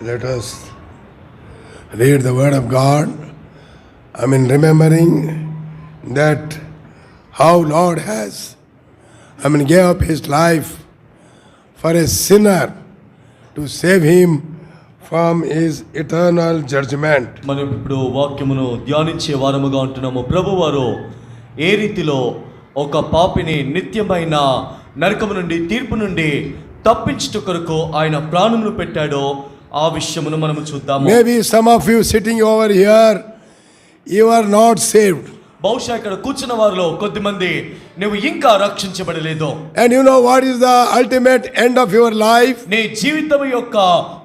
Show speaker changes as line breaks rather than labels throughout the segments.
Let us read the word of God. Remembering that how Lord has, gave up his life for a sinner to save him from his eternal judgment.
మనం ఇప్పుడు వాక్యమును ధ్యానించే వారముగా ఉంటున్నాము. ప్రభువారు ఏ రీతిలో ఒక పాపిని నిత్యమైన నరకము నుండి, తీర్పు నుండి తప్పించుట కొరకు ఆయన ప్రాణమును పెట్టాడో ఆ విషయమును మనము చూద్దాము.
Maybe some of you sitting over here, you are not saved.
బహుశా ఇక్కడ కూర్చున్న వారిలో కొద్దిమంది నువ్వు ఇంకా రక్షించబడలేదు.
And you know what is the ultimate end of your life?
నీ జీవితం యొక్క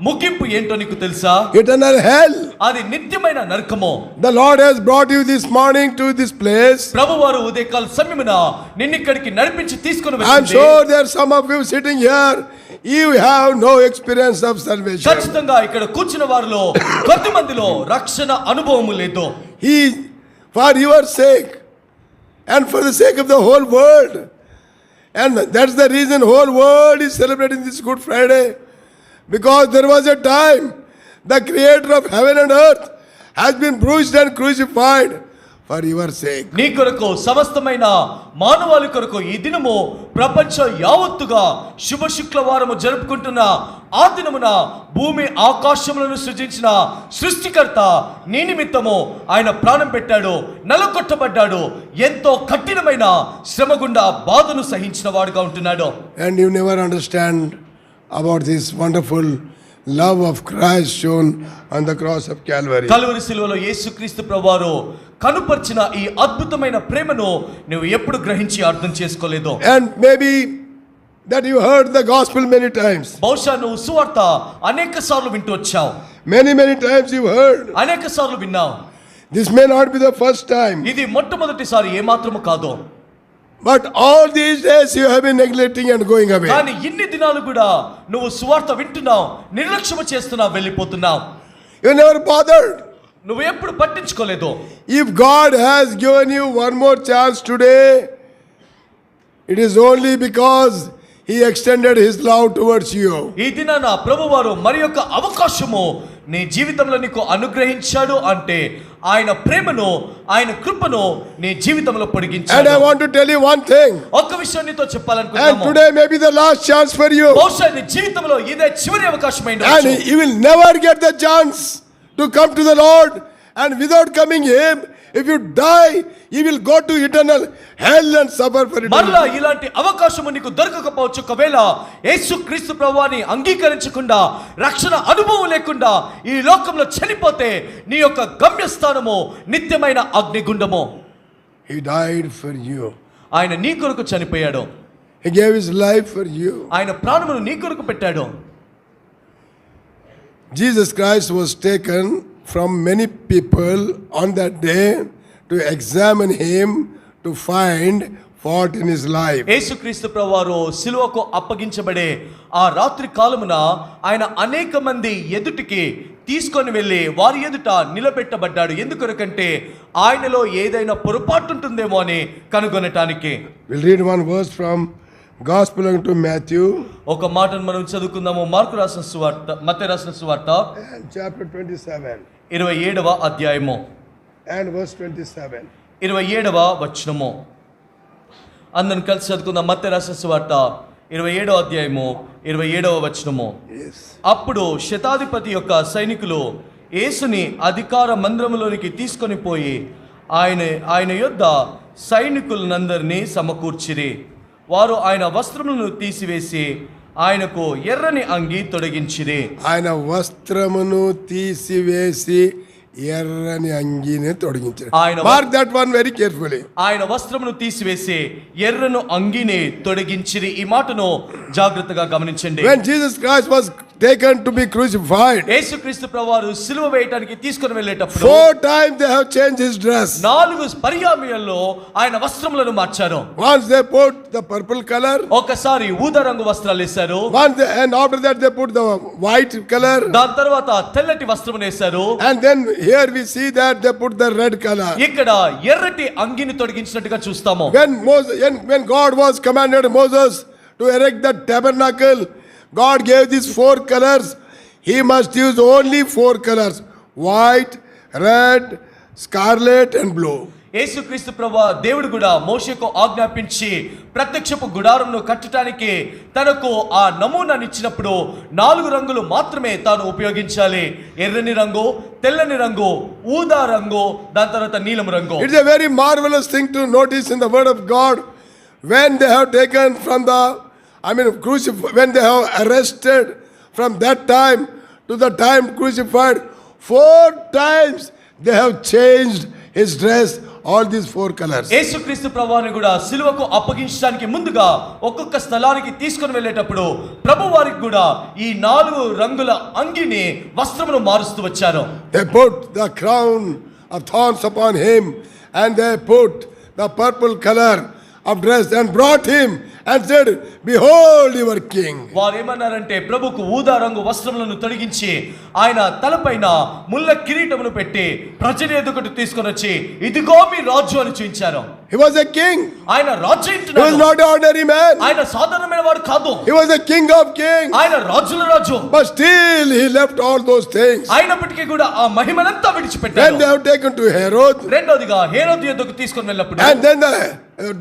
ముగింపు ఏంటో నీకు తెలుసా?
Eternal hell.
అది నిత్యమైన నరకము.
The Lord has brought you this morning to this place.
ప్రభువారు ఉదయకాల సమయమున నిన్ను ఇక్కడికి నడిపించి తీసుకొని
I am sure there are some of you sitting here, you have no experience of salvation.
ఖచ్చితంగా ఇక్కడ కూర్చున్న వారిలో కొద్దిమందిలో రక్షణ అనుభవము లేదు.
He, for your sake and for the sake of the whole world, and that's the reason whole world is celebrating this Good Friday, because there was a time the creator of heaven and earth has been bruised and crucified for your sake.
నీ కొరకు సమస్తమైన మానవాళి కొరకు ఈ దినము ప్రపంచ యావత్తుగా శుభ శుక్రవారము జరుపుకుంటున్న ఆ దినమున భూమి ఆకాశములను సృజించిన సృష్టికర్త నీ నిమిత్తము ఆయన ప్రాణం పెట్టాడు, నలగొట్టబడ్డాడు, ఎంతో కఠినమైన శ్రమ గుండా బాధను సహించిన వాడుగా ఉంటున్నాడు.
And you never understand about this wonderful love of Christ shown on the cross of Calvary.
Calvary శిలువలో యేసుక్రీస్తు ప్రభువారు కనుపర్చిన ఈ అద్భుతమైన ప్రేమను నువ్వు ఎప్పుడు గ్రహించి అర్థం చేసుకోలేదు.
And maybe that you heard the gospel many times.
బహుశా నువ్వు సువార్త అనేక సార్లు వింటూ వచ్చావు.
Many times you heard.
అనేక సార్లు విన్నావు.
This may not be the first time.
ఇది మొట్టమొదటిసారి ఏమాత్రము కాదు.
But all these days you have been neglecting and going away.
కానీ ఇన్ని దినాలు కూడా నువ్వు సువార్త వింటున్నావు, నిర్లక్ష్యం చేస్తున్నావు, వెళ్ళిపోతున్నావు.
You never bothered.
నువ్వు ఎప్పుడు పట్టించుకోలేదు.
If God has given you one more chance today, it is only because He extended His love towards you.
ఈ దినాన ప్రభువారు మరి యొక్క అవకాశము నీ జీవితంలో నీకు అనుగ్రహించాడు అంటే ఆయన ప్రేమను, ఆయన కృపను నీ జీవితంలో పొడిగించాడు.
And I want to tell you one thing.
ఒక్క విషయం నీతో చెప్పాలనుకుంటున్నాను.
And today may be the last chance for you.
బహుశా నీ జీవితంలో ఇదే చివరి అవకాశం
And you will never get the chance to come to the Lord, and without coming Him, if you die, you will go to eternal hell and suffer for eternity.
మళ్ళా ఇలాంటి అవకాశము నీకు దొరకకపోవచ్చు. ఒకవేళ యేసుక్రీస్తు ప్రభువాని అంగీకరించకుండా, రక్షణ అనుభవం లేకుండా ఈ లోకంలో చనిపోతే నీ యొక్క గమ్యస్థానము నిత్యమైన అగ్నిగుండము.
He died for you.
ఆయన నీ కొరకు చనిపోయాడు.
He gave His life for you.
ఆయన ప్రాణమును నీ కొరకు పెట్టాడు.
Jesus Christ was taken from many people on that day to examine Him, to find fault in His life.
యేసుక్రీస్తు ప్రభువారు సిలువకు అప్పగించబడే ఆ రాత్రి కాలమున ఆయన అనేక మంది ఎదుటికి తీసుకొని వెళ్ళి వారి ఎదుట నిలబెట్టబడ్డాడు. ఎందుకొరకంటే ఆయనలో ఏదైనా పొరపాటు ఉంటుందేమో అని కనుగొనటానికి.
We'll read one verse from Gospel to Matthew.
ఒక మాటను మనం చదువుకుందాము. మార్కు రాసిన సువార్త, మత్తయి రాసిన సువార్త
chapter 27
27వ అధ్యాయము
and verse 27.
27వ వచనము. అందరం కలిసి చదువుకుందాం. మత్తయి రాసిన సువార్త 27వ అధ్యాయము 27వ వచనము.
Yes.
అప్పుడు శతాధిపతి యొక్క సైనికులు యేసుని అధికార మందిరములోనికి తీసుకొని పోయి ఆయన యొద్ద సైనికులందరినీ సమకూర్చిరి. వారు ఆయన వస్త్రములను తీసివేసి ఆయనకు ఎర్రని అంగి తొడిగించిరి.
ఆయన వస్త్రమును తీసివేసి ఎర్రని అంగిని తొడిగించారు. Mark that one very carefully.
ఆయన వస్త్రమును తీసివేసి ఎర్రను అంగిని తొడిగించిరి. ఈ మాటను జాగ్రత్తగా గమనించండి.
When Jesus Christ was taken to be crucified,
యేసుక్రీస్తు ప్రభువారు సిలువ వేయడానికి తీసుకొని వెళ్ళేటప్పుడు
4 times they have changed his dress.
4 పర్యాయాల్లో ఆయన వస్త్రములను మార్చారు.
Once they put the purple color,
ఒకసారి ఊదా రంగు వస్త్రాలు వేశారు.
and after that they put the white color.
దాని తర్వాత తెల్లటి వస్త్రం వేశారు.
And then here we see that they put the red color.
ఇక్కడ ఎర్రటి అంగిని తొడిగించినట్టుగా చూస్తాము.
When God was commanded Moses to erect the tabernacle, God gave these 4 colors. he must use only 4 colors: white, red, scarlet and blue.
యేసుక్రీస్తు ప్రభువా దేవుడు కూడా మోషేకు ఆజ్ఞాపించి ప్రత్యక్షపు గుడారంను కట్టడానికి తనకు ఆ నమూనానిచ్చినప్పుడు 4 రంగులు మాత్రమే తాను ఉపయోగించాలి. ఎర్రని రంగు, తెల్లని రంగు, ఊదా రంగు, దాని తర్వాత నీలం రంగు.
It's a very marvelous thing to notice in the word of God when they have taken from the, when they have arrested from that time to the time crucified, 4 times they have changed his dress, all these 4 colors.
యేసుక్రీస్తు ప్రభువుని కూడా సిలువకు అప్పగించడానికి ముందుగా ఒక్కొక్క స్థలానికి తీసుకొని వెళ్ళేటప్పుడు ప్రభు వారికి కూడా ఈ 4 రంగుల అంగిని వస్త్రమును మారుస్తూ వచ్చారు.
They put the crown of thorns upon him and they put the purple color of dress and brought him and said, behold your king.
వారు ఏమన్నారంటే ప్రభుకు ఊదా రంగు వస్త్రములను తొడిగించి ఆయన తలపైన ముళ్ళ కిరీటమును పెట్టి ప్రజల ఎదుటకు తీసుకొని వచ్చి ఇదిగో మీ రాజు అని చూపించారు.
He was a king.
ఆయన రాజు
He was
ఇంటున్నాడు.
not an ordinary man.
ఆయన సాధారణమైన వాడు కాదు.
He was a king of kings.
ఆయన రాజుల రాజు.
But still he left all those things.
అయినప్పటికీ కూడా ఆ మహిమనంతా
When
విడిచిపెట్టాడు.
they have taken to Herod,
రెండోదిగా హేరోదు ఎదుటకు తీసుకొని వెళ్ళినప్పుడు
and then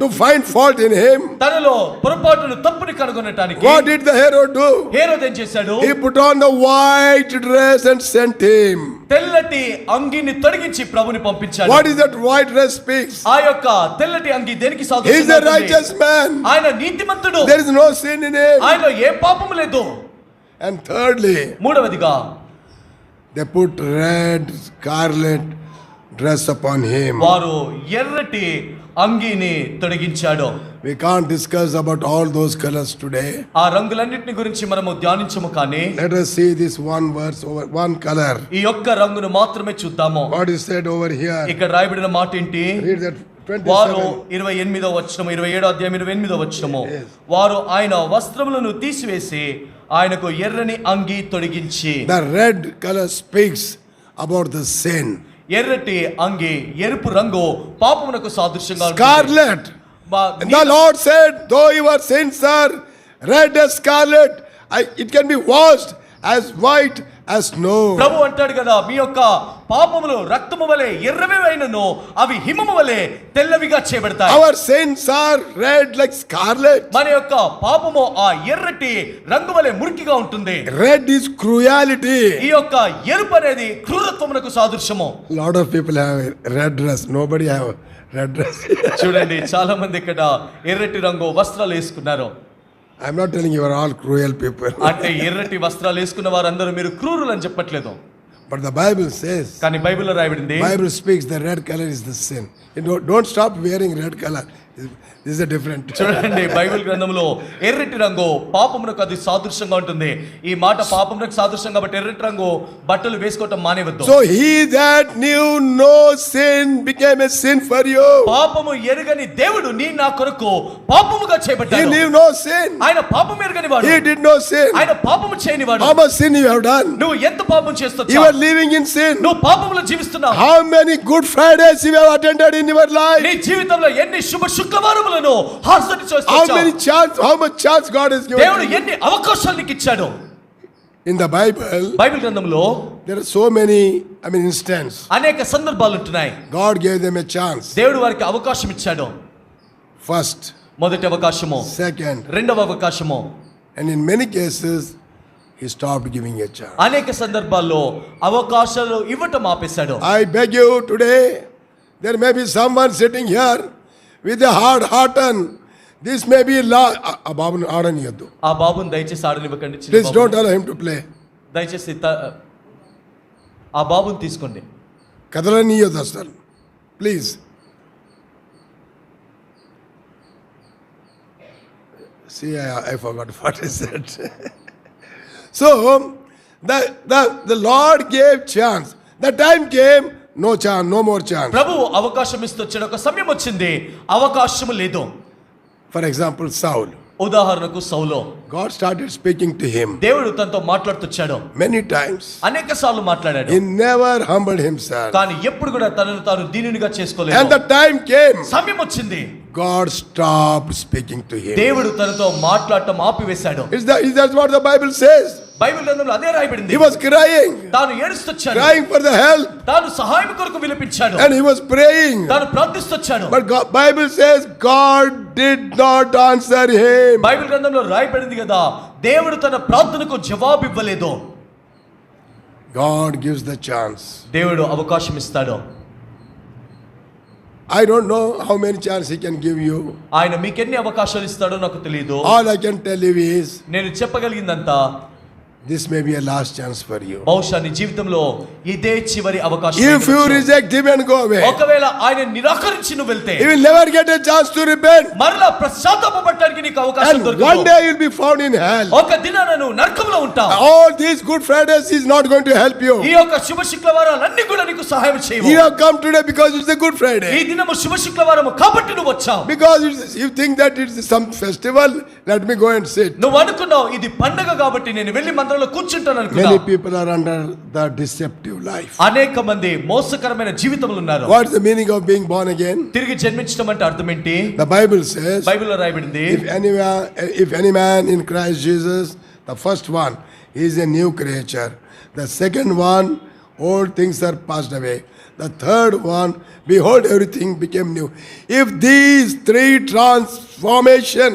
to find fault in him,
తనలో పొరపాటును తప్పుని కనుగొనటానికి
what did the Herod do?
హేరోదు ఏం చేశాడు?
He put on the white dress and sent him.
తెల్లటి అంగిని తొడిగించి ప్రభుని పంపించాడు.
What is that white dress speaks?
ఆ యొక్క తెల్లటి అంగి దేనికి
He is
సాదృశ్యంగా
a
ఉంటుంది?
righteous man.
ఆయన నీతిమంతుడు.
There is no sin in him.
ఆయనలో ఏ పాపము లేదు.
And thirdly,
మూడవదిగా
they put red scarlet dress upon him.
వారు ఎర్రటి అంగిని తొడిగించాడు.
We can't discuss about all those colors today.
ఆ రంగులన్నిటిని గురించి మనము ధ్యానించము కానీ
Let us see this one verse over one color.
ఈ ఒక్క రంగును మాత్రమే చూద్దాము.
What is said over here?
ఇక్కడ రాయబడిన మాట ఏంటి?
Read that
వారు
27.
28వ వచనము 27వ అధ్యాయం 28వ వచనము వారు ఆయన వస్త్రములను తీసివేసి ఆయనకు ఎర్రని అంగి తొడిగించి.
The red color speaks about the sin.
ఎర్రటి అంగి ఎరుపు రంగు పాపమునకు సాదృశ్యంగా ఉంటుంది.
Scarlet. And the Lord said, though your sins are red as scarlet, it can be washed as white as snow.
ప్రభు అంటాడు కదా, మీ యొక్క పాపములు రక్తము వలె ఎర్రవి అయినను అవి హిమము వలె తెల్లవిగా చేయబడతాయి.
Our sins are red like scarlet.
మన యొక్క పాపము ఆ ఎర్రటి రంగు వలె మురికిగా ఉంటుంది.
Red is cruelty.
ఈ యొక్క ఎరుపు అనేది క్రూరత్వమునకు సాదృశ్యము.
Lot of people have red dress. Nobody have red dress.
చూడండి, చాలా మంది ఇక్కడ ఎర్రటి రంగు వస్త్రాలు వేసుకున్నారు.
I'm not telling you are all cruel people.
అంటే ఎర్రటి వస్త్రాలు వేసుకున్న వారందరూ మీరు క్రూరులు అని చెప్పట్లేదు.
But the Bible says,
కానీ బైబిల్లో రాయబడింది,
Bible speaks the red color is the sin. You don't stop wearing red color. This is a different.
చూడండి, బైబిల్ గ్రంథంలో ఎర్రటి రంగు పాపమునకు అది సాదృశ్యంగా ఉంటుంది. ఈ మాట పాపమునకు సాదృశ్యం కాబట్టి ఎర్రటి రంగు బట్టలు వేసుకోవటం మానేవద్దు.
So he that knew no sin became a sin for you.
పాపము ఎరుగని దేవుడు నీ నా కొరకు పాపముగా
He
చేయబడ్డాడు.
knew no sin.
ఆయన పాపం ఎరుగని వాడు.
He did no sin.
ఆయన పాపము చేయని వాడు.
How much sin you have done?
నువ్వు ఎంత పాపం
You
చేస్తున్నావు?
are living in sin.
నువ్వు పాపములో జీవిస్తున్నావు.
How many Good Fridays you have attended in your life?
నీ జీవితంలో ఎన్ని శుభ శుక్రవారములను హాజరు చేస్తున్నావు?
How much chance God has given
దేవుడు
to you?
ఎన్ని అవకాశాలు నీకు ఇచ్చాడు?
In the Bible,
బైబిల్ గ్రంథంలో
there are so many, instances.
అనేక సందర్భాలు ఉంటున్నాయి.
God gave them a chance.
దేవుడు వారికి అవకాశం ఇచ్చాడు.
First,
మొదటి అవకాశము,
second,
రెండవ అవకాశము.
and in many cases, he stopped giving a chance.
అనేక సందర్భాల్లో అవకాశాలు ఇవ్వటం ఆపేశాడు.
I beg you today, there may be someone sitting here with a hard heart and this may be ఆ బాబుని ఆడనియద్దు.
ఆ బాబుని దయచేసి ఆడనివ్వకండి. చిన్న
Please
బాబుని.
don't allow him to play.
దయచేసి ఆ బాబుని తీసుకోండి.
కదలనియద్దు అసలు. Please. See, I forgot what I said. So, the Lord gave chance. The time came, no chance, no more chance.
ప్రభు అవకాశం ఇస్తూ వచ్చాడు. ఒక సమయం వచ్చింది, అవకాశం లేదు.
For example, Saul.
ఉదాహరణకు సౌలు.
God started speaking to him
దేవుడు తనతో మాట్లాడుతొచ్చాడు.
many times.
అనేక సార్లు మాట్లాడాడు.
He never humbled himself.
కానీ ఎప్పుడు కూడా తనను తాను దీనునిగా చేసుకోలేదు.
And the time came,
సమయం వచ్చింది,
God stopped speaking to him.
దేవుడు తనతో మాట్లాడటం ఆపివేశాడు.
Is that what the Bible says?
Bible గ్రంథంలో అదే రాయబడింది.
He was crying,
తాను ఏడుస్తొచ్చాడు,
crying for the help,
తాను సహాయం కొరకు విలపించాడు,
and he was praying.
తాను ప్రార్థిస్తొచ్చాడు.
But Bible says God did not answer him.
Bible గ్రంథంలో రాయబడింది కదా, దేవుడు తన ప్రార్థనకు జవాబు ఇవ్వలేదు.
God gives the chance.
దేవుడు అవకాశం ఇస్తాడు.
I don't know how many chances he can give you.
ఆయన మీకెన్ని అవకాశాలు ఇస్తాడో నాకు తెలియదు.
All I can tell you is
నేను చెప్పగలిగిందంతా,
this may be a last chance for you.
బహుశా నీ జీవితంలో ఇదే చివరి అవకాశం.
If you reject him and go away,
ఒకవేళ ఆయన నిరాకరించి నువ్వు వెళ్తే
you will never get a chance to repent.
మరలా పశ్చాత్తాపపడడానికి నీకు అవకాశం
And
దొరకదు.
one day you will be found in hell.
ఒక దినాన నువ్వు నరకంలో ఉంటావు.
All these Good Fridays is not going to help you.
ఈ యొక్క శుభ శుక్రవారాలన్నీ కూడా నీకు సహాయం చేయవు.
You have come today because it's a Good
ఈ
Friday.
దినము శుభ శుక్రవారము కాబట్టి నువ్వు వచ్చావు.
Because you think that it's some festival, let me go and sit.
నువ్వు అనుకున్నావు ఇది పండగ కాబట్టి నేను వెళ్ళి మందిరంలో కూర్చుంటాను అనుకున్నావు.
Many people are under the deceptive life.
అనేక మంది మోసకరమైన జీవితంలో ఉన్నారు.
What's the meaning of being born again?
తిరిగి జన్మించడం అంటే అర్థం ఏంటి?
The Bible says,
బైబిల్లో రాయబడింది,
if any man in Christ Jesus, the first one, he is a new creature. The second one, old things are passed away. The third one, behold, everything became new. If these three transformation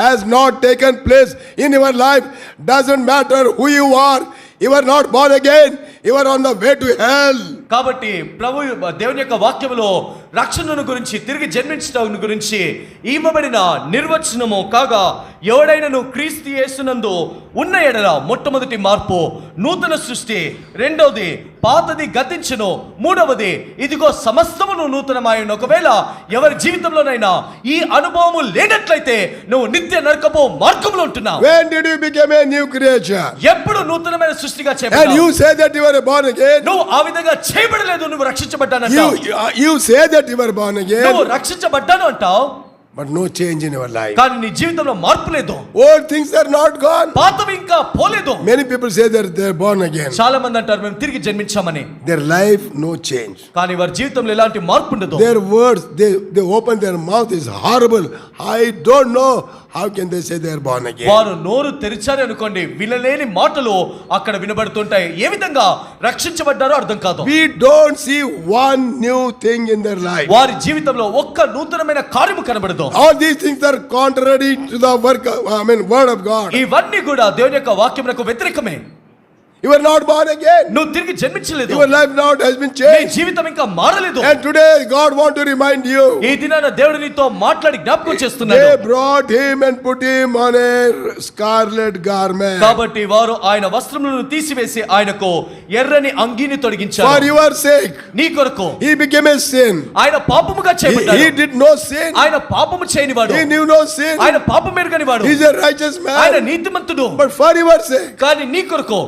has not taken place in your life, doesn't matter who you are, you are not born again, you are on the way to hell.
కాబట్టి ప్రభు దేవుని యొక్క వాక్యములో రక్షణను గురించి, తిరిగి జన్మించడం గురించి ఇవ్వబడిన నిర్వచనము కాగా, ఎవడైనను క్రీస్తు యేసునందు ఉన్న ఎడల మొట్టమొదటి మార్పు నూతన సృష్టి, రెండవది పాతది గతించును, మూడవది ఇదిగో సమస్తమును నూతనమాయను. ఒకవేళ ఎవరి జీవితంలోనైనా ఈ అనుభవము లేనట్లయితే నువ్వు నిత్య నరకపు మార్గంలో ఉంటున్నావు.
When did you become a new creature?
ఎప్పుడు నూతనమైన సృష్టిగా
And
చేయబడ్డావు?
you say that you are born again.
నువ్వు ఆ విధంగా చేయబడలేదు, నువ్వు రక్షించబడ్డానంటావు.
You say that you are born again,
నువ్వు రక్షించబడ్డాను అంటావు,
but no change in your life.
కానీ నీ జీవితంలో మార్పు లేదు.
Old things are not gone.
పాతవి ఇంకా పోలేదు.
Many people say that they are born again.
చాలా మంది అంటారు మేము తిరిగి జన్మించామని,
Their life no change.
కానీ వారి జీవితంలో ఎలాంటి మార్పు ఉండదు.
Their words, they open their mouth is horrible. I don't know how can they say they are born again.
వారు నోరు తెరిచారు అనుకోండి, వినలేని మాటలు అక్కడ వినబడుతుంటాయి. ఏ విధంగా రక్షించబడ్డారో అర్థం కాదు.
We don't see one new thing in their life.
వారి జీవితంలో ఒక్క నూతనమైన కార్యము కనబడదు.
All these things are contrary to the word of God.
ఇవన్నీ కూడా దేవుని యొక్క వాక్యమునకు వ్యతిరేకమే.
You are not born again.
నువ్వు తిరిగి జన్మించలేదు.
Your life now has been
నీ
changed.
జీవితం ఇంకా మారలేదు.
And today God want to remind you.
ఈ దినాన దేవుడు నీతో మాట్లాడి జ్ఞాపకం చేస్తున్నాడు.
They brought him and put him on a scarlet garment.
కాబట్టి వారు ఆయన వస్త్రములను తీసివేసి ఆయనకు ఎర్రని అంగీని
For
తొడిగించారు.
your sake.
నీ కొరకు
He became a sin.
ఆయన పాపముగా
He
చేయబడ్డాడు.
did no sin.
ఆయన పాపము చేయనివాడు.
He knew no sin.
ఆయన పాపం ఎరుగనివాడు.
He is a righteous
ఆయన
man.
నీతిమంతుడు.
But for your sake,
కానీ నీ కొరకు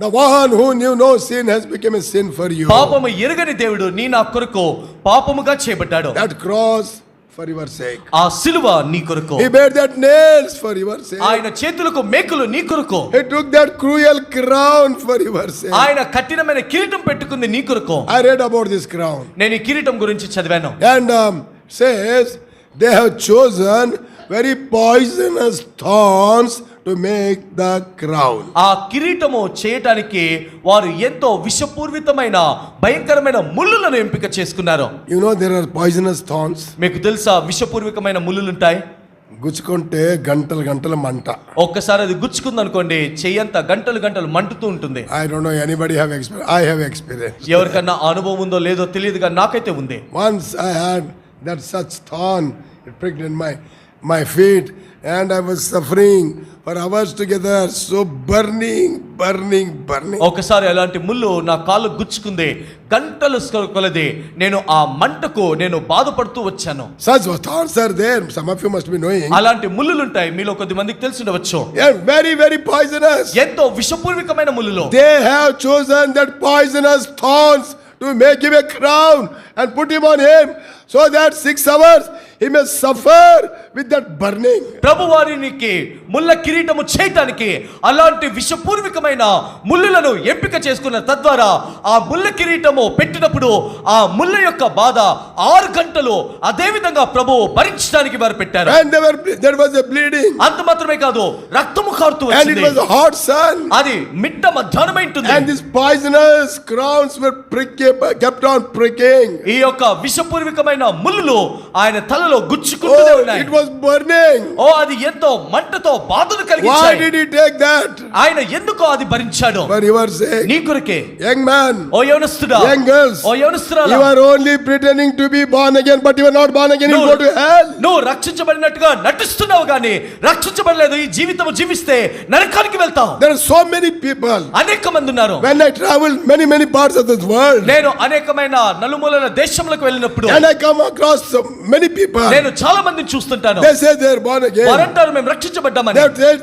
the one who knew no sin has become a sin for you.
పాపము ఎరుగని దేవుడు నీ నా కొరకు పాపముగా చేయబడ్డాడు.
That cross for your sake.
ఆ సిలువ నీ కొరకు.
He bear that nails for your sake.
ఆయన చేతులకు మేకులు నీ కొరకు.
He took that cruel crown for your sake.
ఆయన కఠినమైన కిరీటం పెట్టుకుంది నీ కొరకు.
I read about this crown.
నేను ఈ కిరీటం గురించి చదివాను.
And says they have chosen very poisonous thorns to make the crown.
ఆ కిరీటము చేయటానికి వారు ఎంతో విషపూరితమైన భయంకరమైన ముళ్ళులను ఎంపిక చేసుకున్నారు.
You know there are poisonous thorns.
మీకు తెలుసా విషపూర్వకమైన ముళ్ళులు ఉంటాయి.
గుచ్చుకుంటే గంటలు గంటల మంట.
ఒక్కసారి అది గుచ్చుకుంది అనుకోండి, చెయ్యంతా గంటలు గంటలు మంటుతూ ఉంటుంది.
I don't know anybody have experience. I have experience.
ఎవరికన్నా అనుభవం ఉందో లేదో తెలియదు, కానీ నాకైతే ఉంది.
Once I had that such thorn, it pricked in my feet, and I was suffering for hours together, so burning.
ఒకసారి అలాంటి ముళ్ళు నా కాలు గుచ్చుకుంది, గంటలు కొలది నేను ఆ మంటకు నేను బాధపడుతూ వచ్చాను.
Such thorns are there. Some of you must be knowing.
అలాంటి ముళ్ళులు ఉంటాయి, మీలో కొద్ది మందికి తెలిసి ఉండవచ్చు.
Yeah, very, very poisonous.
ఎంతో విషపూర్వకమైన ముళ్ళులు.
They have chosen that poisonous thorns to make him a crown and put him on him, so that 6 hours he may suffer with that burning.
ప్రభు వారికి ముళ్ళ కిరీటము చేయటానికి అలాంటి విషపూర్వకమైన ముళ్ళులను ఎంపిక చేసుకున్న తద్వారా ఆ ముళ్ళ కిరీటము పెట్టినప్పుడు ఆ ముళ్ళ యొక్క బాధ 6 గంటలు అదే విధంగా ప్రభు భరించడానికి వారు పెట్టారు.
And there was a bleeding.
అంత మాత్రమే కాదు, రక్తము కారుతూ
And it
వచ్చింది.
was a hot sun.
అది మిట్ట మధ్యాహ్నమై ఉంటుంది.
And these poisonous crowns were kept on pricking.
ఈ యొక్క విషపూర్వకమైన ముళ్ళులు ఆయన తలలో గుచ్చుకుంటూనే
Oh,
ఉన్నాయి.
it was burning.
ఓ అది ఎంతో మంటతో బాధను
Why
కలిగించాయి.
did he take that?
ఆయన ఎందుకో అది భరించాడు?
For your sake.
నీ కొరకే.
Young man,
oh యవనస్తుడా,
young girls,
oh యవనస్తురాలా,
you are only pretending to be born again, but you are not born again, you go to hell.
నువ్వు రక్షించబడినట్టుగా నటిస్తున్నావు కానీ రక్షించబడలేదు. ఈ జీవితం జీవిస్తే నరకానికి వెళ్తావు.
There are so many people.
అనేక మంది ఉన్నారు.
When I travel many parts of this world,
నేను అనేకమైన నలుమూలల దేశములకు వెళ్ళినప్పుడు
and I come across so many people,
నేను చాలా మందిని చూస్తుంటాను.
they say they are born again.
వారంటారు మేము రక్షించబడ్డామని,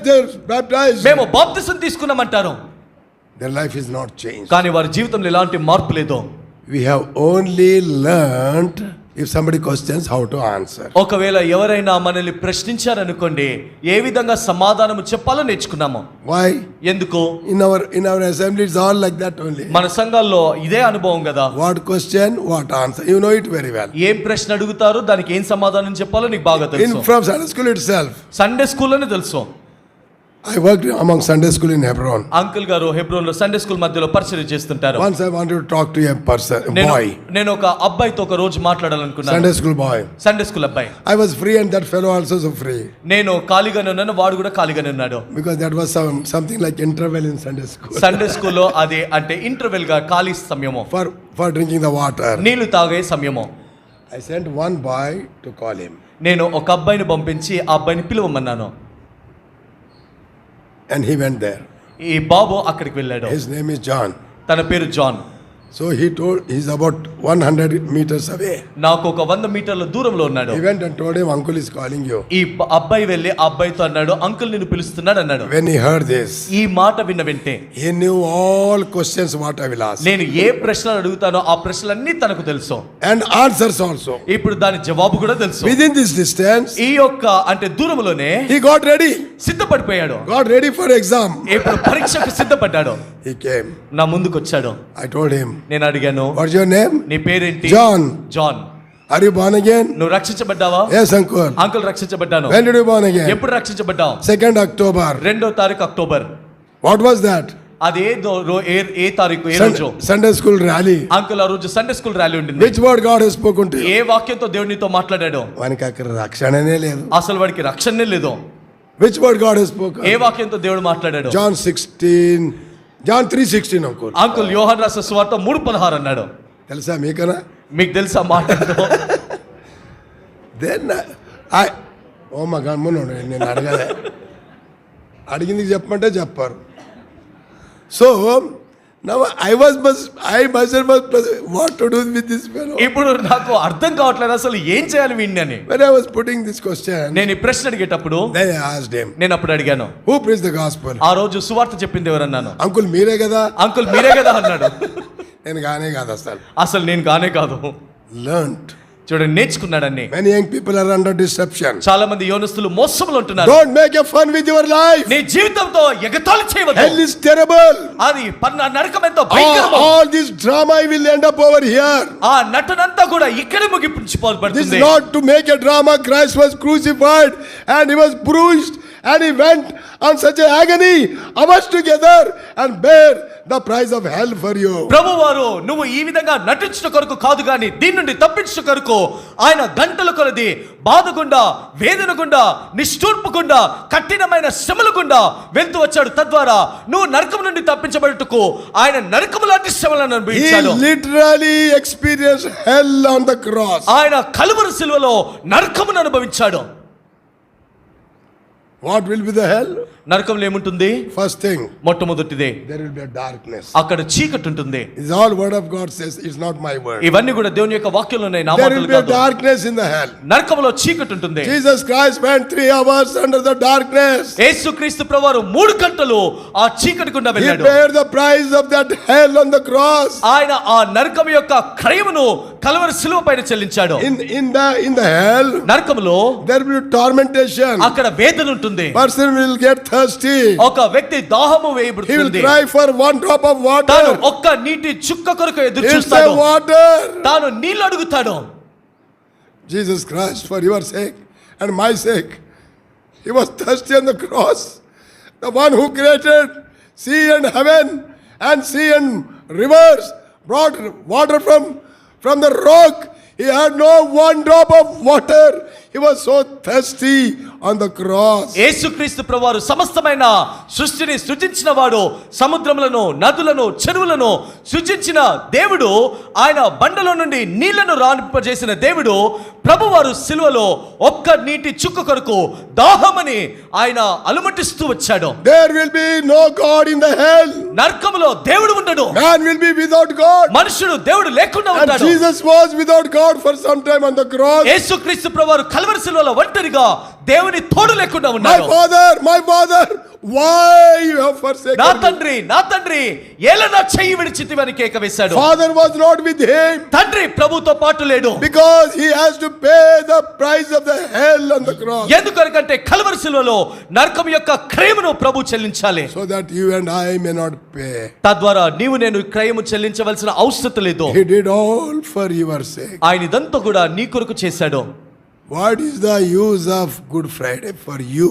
They're baptized.
మేము బాప్తిసం తీసుకున్నామంటారు.
Their life is not changed.
కానీ వారి జీవితంలో ఎలాంటి మార్పు లేదు.
We have only learned, if somebody questions, how to answer.
ఒకవేళ ఎవరైనా మనల్ని ప్రశ్నించారనుకోండి, ఏ విధంగా సమాధానం చెప్పాలో నేర్చుకున్నాము.
Why?
ఎందుకు?
In our assembly, it's all like that only.
మన సంఘాల్లో ఇదే అనుభవం కదా.
What question, what answer. You know it very well.
ఏం ప్రశ్న అడుగుతారు, దానికి ఏం సమాధానం చెప్పాలో నీకు బాగా తెలుసు.
From Sunday school itself.
Sunday స్కూల్లోనే తెలుసు.
I worked among Sunday school in Hebron.
Uncle గారు హెబ్రోన్ లో సండే స్కూల్ మధ్యలో పరిచయం చేస్తుంటారు.
Once I wanted to talk to a person, a boy.
నేను ఒక అబ్బాయితో ఒక రోజు మాట్లాడాలనుకున్నాను.
Sunday school boy.
Sunday school అబ్బాయి.
I was free and that fellow also so free.
నేను ఖాళీగానే ఉన్నాను, వాడు కూడా ఖాళీగానే ఉన్నాడు.
Because that was something like interval in Sunday school.
Sunday స్కూల్లో అది అంటే ఇంటర్వెల్ గా ఖాళీ సమయము.
For drinking the water.
నీళ్లు తాగే సమయము.
I sent one boy to call him.
నేను ఒక అబ్బాయిని పంపించి ఆ అబ్బాయిని పిలవమన్నాను.
And he went there.
ఈ బాబు అక్కడికి వెళ్ళాడు.
His name is John.
తన పేరు John.
So he told, he's about 100 meters away.
నాకు ఒక 100 మీటర్ల దూరంలో ఉన్నాడు.
He went and told him, uncle is calling you.
ఈ అబ్బాయి వెళ్ళి ఆ అబ్బాయితో అన్నాడు, అంకుల్ నిన్ను పిలుస్తున్నాడు అన్నాడు.
When he heard this,
ఈ మాట విన్న వెంటే
he knew all questions what I will ask.
నేను ఏ ప్రశ్నలు అడుగుతానో ఆ ప్రశ్నలన్నీ తనకు తెలుసు.
And answers also.
ఇప్పుడు దాని జవాబు కూడా తెలుసు.
Within this distance,
ఈ యొక్క అంటే దూరంలోనే
he got ready.
సిద్ధపడిపోయాడు.
Got ready for exam.
ఇప్పుడు పరీక్షకు సిద్ధపడ్డాడు.
He came.
నా ముందుకు వచ్చాడు.
I told him,
నేను అడిగాను,
what's your name?
నీ పేరేంటి?
John.
John.
Are you born again?
నువ్వు రక్షించబడ్డావా?
Yes, uncle.
అంకుల్ రక్షించబడ్డాను.
When did you born again?
ఎప్పుడు రక్షించబడ్డావు?
2nd October.
2వ తారీఖు అక్టోబర్.
What was that?
అది ఏ తారీఖు, ఏ రోజు?
Sunday school rally.
అంకుల్ ఆ రోజు సండే స్కూల్ ర్యాలీ ఉండింది.
Which word God has spoken to you?
ఏ వాక్యంతో దేవుడు నీతో మాట్లాడాడు?
వానికి అక్కడ రక్షణనే లేదు.
అసలు వాడికి రక్షణే లేదు.
Which word God has spoken?
ఏ వాక్యంతో దేవుడు మాట్లాడాడు?
John 3:16 uncle.
అంకుల్ యోహాను రాసిన సువార్త 3:16 అన్నాడు.
తెలుసా మీకనా?
మీకు తెలుసా మాట ఏంటో?
Then ఓ మా గమ్మును నేను అడగలే. అడిగింది చెప్పమంటే చెప్పారు. So now I myself was what to do with this fellow.
ఇప్పుడు నాకు అర్థం కావట్లేదు అసలు ఏం చేయాలి వీడిని అని.
When I was putting this question,
నేను ఈ ప్రశ్న అడిగేటప్పుడు
then I asked him,
నేను అప్పుడు అడిగాను,
who preached the gospel?
ఆ రోజు సువార్త చెప్పింది ఎవరన్నాను.
అంకుల్ మీరే కదా.
అంకుల్ మీరే కదా అన్నాడు.
నేను కానే కాదు
అసలు నేను కానే కాదు.
learned.
చూడండి నేర్చుకున్నాడని.
Many young people are under deception.
చాలా మంది యవనస్తులు మోసంలో ఉంటున్నారు.
Don't make a fun with your life.
నీ జీవితంతో ఎగతాళి చేయవద్దు.
Hell is terrible.
అది నరకం ఎంతో భయంకరము.
All this drama will end up over here.
ఆ నటనంతా కూడా ఇక్కడే
This is
ముగించబడుతుంది.
not to make a drama. Christ was crucified and he was bruised and he went on such a agony. Ours together and bear the price of hell for you.
ప్రభువారు నువ్వు ఈ విధంగా నటించిన కొరకు కాదు గాని దీని నుండి తప్పించిన కొరకు ఆయన గంటల కొలది బాధ గుండా, వేదన గుండా, నిష్ఠూర్పు గుండా, కఠినమైన శ్రమల గుండా వెళ్తూ వచ్చాడు. తద్వారా నువ్వు నరకం నుండి తప్పించబడుటకు ఆయన నరకము లాంటి శ్రమలను
He
అనుభవించాడు.
literally experienced hell on the cross.
ఆయన కలువరి శిలువలో నరకమును అనుభవించాడు.
What will be the hell?
నరకంలో ఏముంటుంది?
First thing,
మొట్టమొదటిదే
there will be a darkness.
అక్కడ చీకటి ఉంటుంది.
It's all word of God says, it's not my word.
ఇవన్నీ కూడా దేవుని యొక్క వాక్యంలోనే నా
There
మాటలు
will be a
కాదు.
darkness in the hell.
నరకంలో చీకటి ఉంటుంది.
Jesus Christ spent 3 hours under the darkness.
యేసుక్రీస్తు ప్రభువారు 3 గంటలు ఆ చీకటి గుండా
He
వెళ్ళాడు.
paid the price of that hell on the cross.
ఆయన ఆ నరకం యొక్క క్రయమును కల్వరి శిలువ పైన చెల్లించాడు.
In the hell,
నరకములో
there will be tormentation.
అక్కడ వేదన ఉంటుంది.
Person will get thirsty.
ఒక వ్యక్తి దాహము
He will
వేయబడుతుంది.
cry for one drop of
తాను
water.
ఒక్క నీటి చుక్క కొరకు ఎదురు
He'll say
చూస్తాడు.
water.
తాను నీళ్లు అడుగుతాడు.
Jesus Christ, for your sake and my sake, he was thirsty on the cross. The one who created sea and heaven and sea and rivers, brought water from the rock. He had no one drop of water. He was so thirsty on the cross.
యేసుక్రీస్తు ప్రభువారు సమస్తమైన సృష్టిని సృజించిన వాడు, సముద్రములను, నదులను, చెరువులను సృజించిన దేవుడు, ఆయన బండలో నుండి నీళ్లను రానింపజేసిన దేవుడు, ప్రభువారు సిలువలో ఒక్క నీటి చుక్క కొరకు దాహమని ఆయన అలుమటిస్తూ వచ్చాడు.
There will be no God in the hell.
నరకములో దేవుడు ఉండడు.
Man will be without God.
మనుషుడు దేవుడు లేకుండా
And
ఉంటాడు.
Jesus was without God for some time on the cross.
యేసుక్రీస్తు ప్రభువారు కల్వరి సిలువలో ఒంటరిగా దేవుని తోడు లేకుండా
My
ఉన్నాడు.
Father, why you have forsaken
నా
me?
తండ్రి ఎలా నా చెయ్యి విడిచితివని కేక వేశాడు.
Father was not with him
తండ్రి ప్రభుతో పాటు లేడు.
because he has to pay the price of the hell on the cross,
ఎందుకంటే కల్వరి సిలువలో నరకం యొక్క క్రయమును ప్రభు చెల్లించాలి.
so that you and I may not pay.
తద్వారా నీవు నేను క్రయము చెల్లించవలసిన అవసరం లేదు.
He did all for your sake.
ఆయన ఇదంతా కూడా నీ కొరకు చేశాడు.
What is the use of Good Friday for you?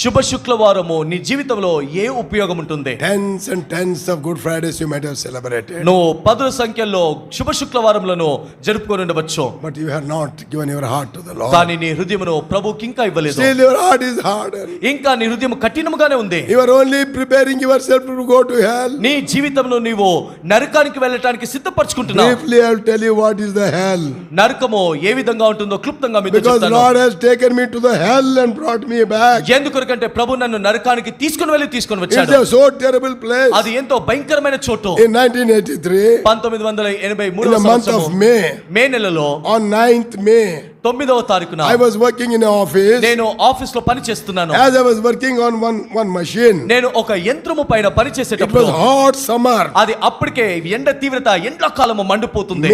శుభ శుక్రవారము నీ జీవితంలో ఏ ఉపయోగం ఉంటుంది?
Tens and tens of Good Fridays you might have celebrated,
నువ్వు 10 సంఖ్యలో శుభ శుక్రవారములను జరుపుకొని ఉండవచ్చు.
but you have not given your heart to the Lord.
కానీ నీ హృదయమును ప్రభువుకి ఇంకా ఇవ్వలేదు.
Still your heart is hardened.
ఇంకా నీ హృదయం కఠినముగానే ఉంది.
You are only preparing yourself to go to hell.
నీ జీవితంలో నీవు నరకానికి వెళ్ళటానికి సిద్ధపరచుకుంటున్నావు.
Briefly I will tell you what is the hell.
నరకము ఏ విధంగా ఉంటుందో క్లుప్తంగా మీతో
Because
చెప్తాను.
Lord has taken me to the hell and brought me back.
ఎందుకంటే ప్రభు నన్ను నరకానికి తీసుకొని
It's
వచ్చాడు.
a so terrible place.
అది ఎంతో భయంకరమైన చోటు.
In 1983,
1983
in the month of May,
మే నెలలో
on 9th May,
9వ తారీఖున
I was working in an office.
నేను ఆఫీస్ లో పని చేస్తున్నాను.
As I was working on one machine,
నేను ఒక యంత్రము పైన పని
it
చేసేటప్పుడు
was hot summer,
అది అప్పటికే ఎండ తీవ్రత ఎండాకాలము మండిపోతుంది.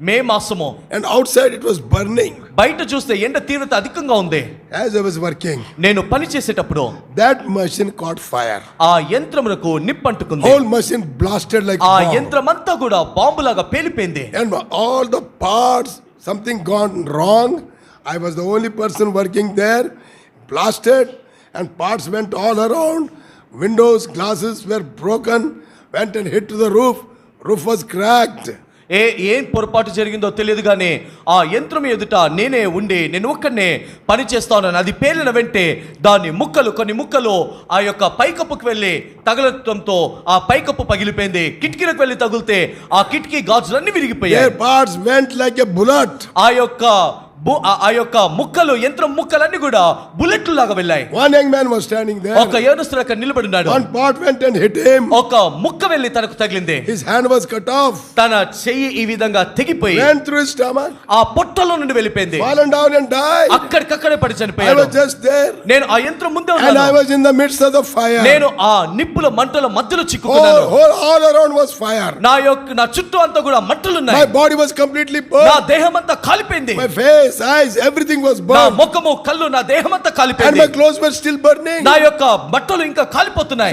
మే మాసము.
and outside it was burning.
బయట చూస్తే ఎండ తీవ్రత అధికంగా ఉంది.
As I was working,
నేను పని చేసేటప్పుడు
that machine caught fire.
ఆ యంత్రమునకు నిప్పంటుకుంది.
Whole machine blasted like
ఆ
bomb.
యంత్రమంతా కూడా బాంబులాగా పేలిపోయింది.
And all the parts, something gone wrong. I was the only person working there. Blasted, and parts went all around. Windows, glasses were broken, went and hit to the roof. Roof was cracked.
ఏం పొరపాటు జరిగిందో తెలియదు కానీ ఆ యంత్రం ఎదుట నేనే ఉండి నేను ఒక్కనే పని చేస్తాను. అది పేలిన వెంటే దాని కొన్ని ముక్కలు ఆ యొక్క పైకప్పుకు వెళ్ళి తగలటంతో ఆ పైకప్పు పగిలిపోయింది. కిటికీలకు వెళ్ళి తగిలితే ఆ కిటికీ గాజులన్నీ విరిగిపోయాయి.
Their parts went like a bullet.
ఆ యొక్క యంత్రం ముక్కలన్నీ కూడా బుల్లెట్లు లాగా వెళ్ళాయి.
One young man was standing there.
ఒక యవనస్తుడు అక్కడ నిలబడి ఉన్నాడు.
One part went and hit him.
ఒక ముక్క వెళ్ళి తనకు తగిలింది.
His hand was cut off.
తన చెయ్యి ఈ విధంగా తెగిపోయి
Went through his stomach.
ఆ పొట్టలో నుండి వెళ్ళిపోయింది.
Fallen down and died.
అక్కడికక్కడే పడి
I
చనిపోయాడు.
was just there.
నేను ఆ యంత్రం ముందే
And I
ఉన్నాను.
was in the midst of the fire.
నేను ఆ నిప్పుల మంటల మధ్యలో చిక్కుకున్నాను.
All around was fire.
నా చుట్టూ అంతా కూడా మంటలున్నాయి.
My body was completely
నా
burned.
దేహం అంతా కాలిపోయింది.
My face, eyes, everything was
నా
burned.
ముఖము కళ్ళు నా దేహం అంతా
And
కాలిపోయింది.
my clothes were still burning.
నా యొక్క బట్టలు ఇంకా కాలిపోతున్నాయి.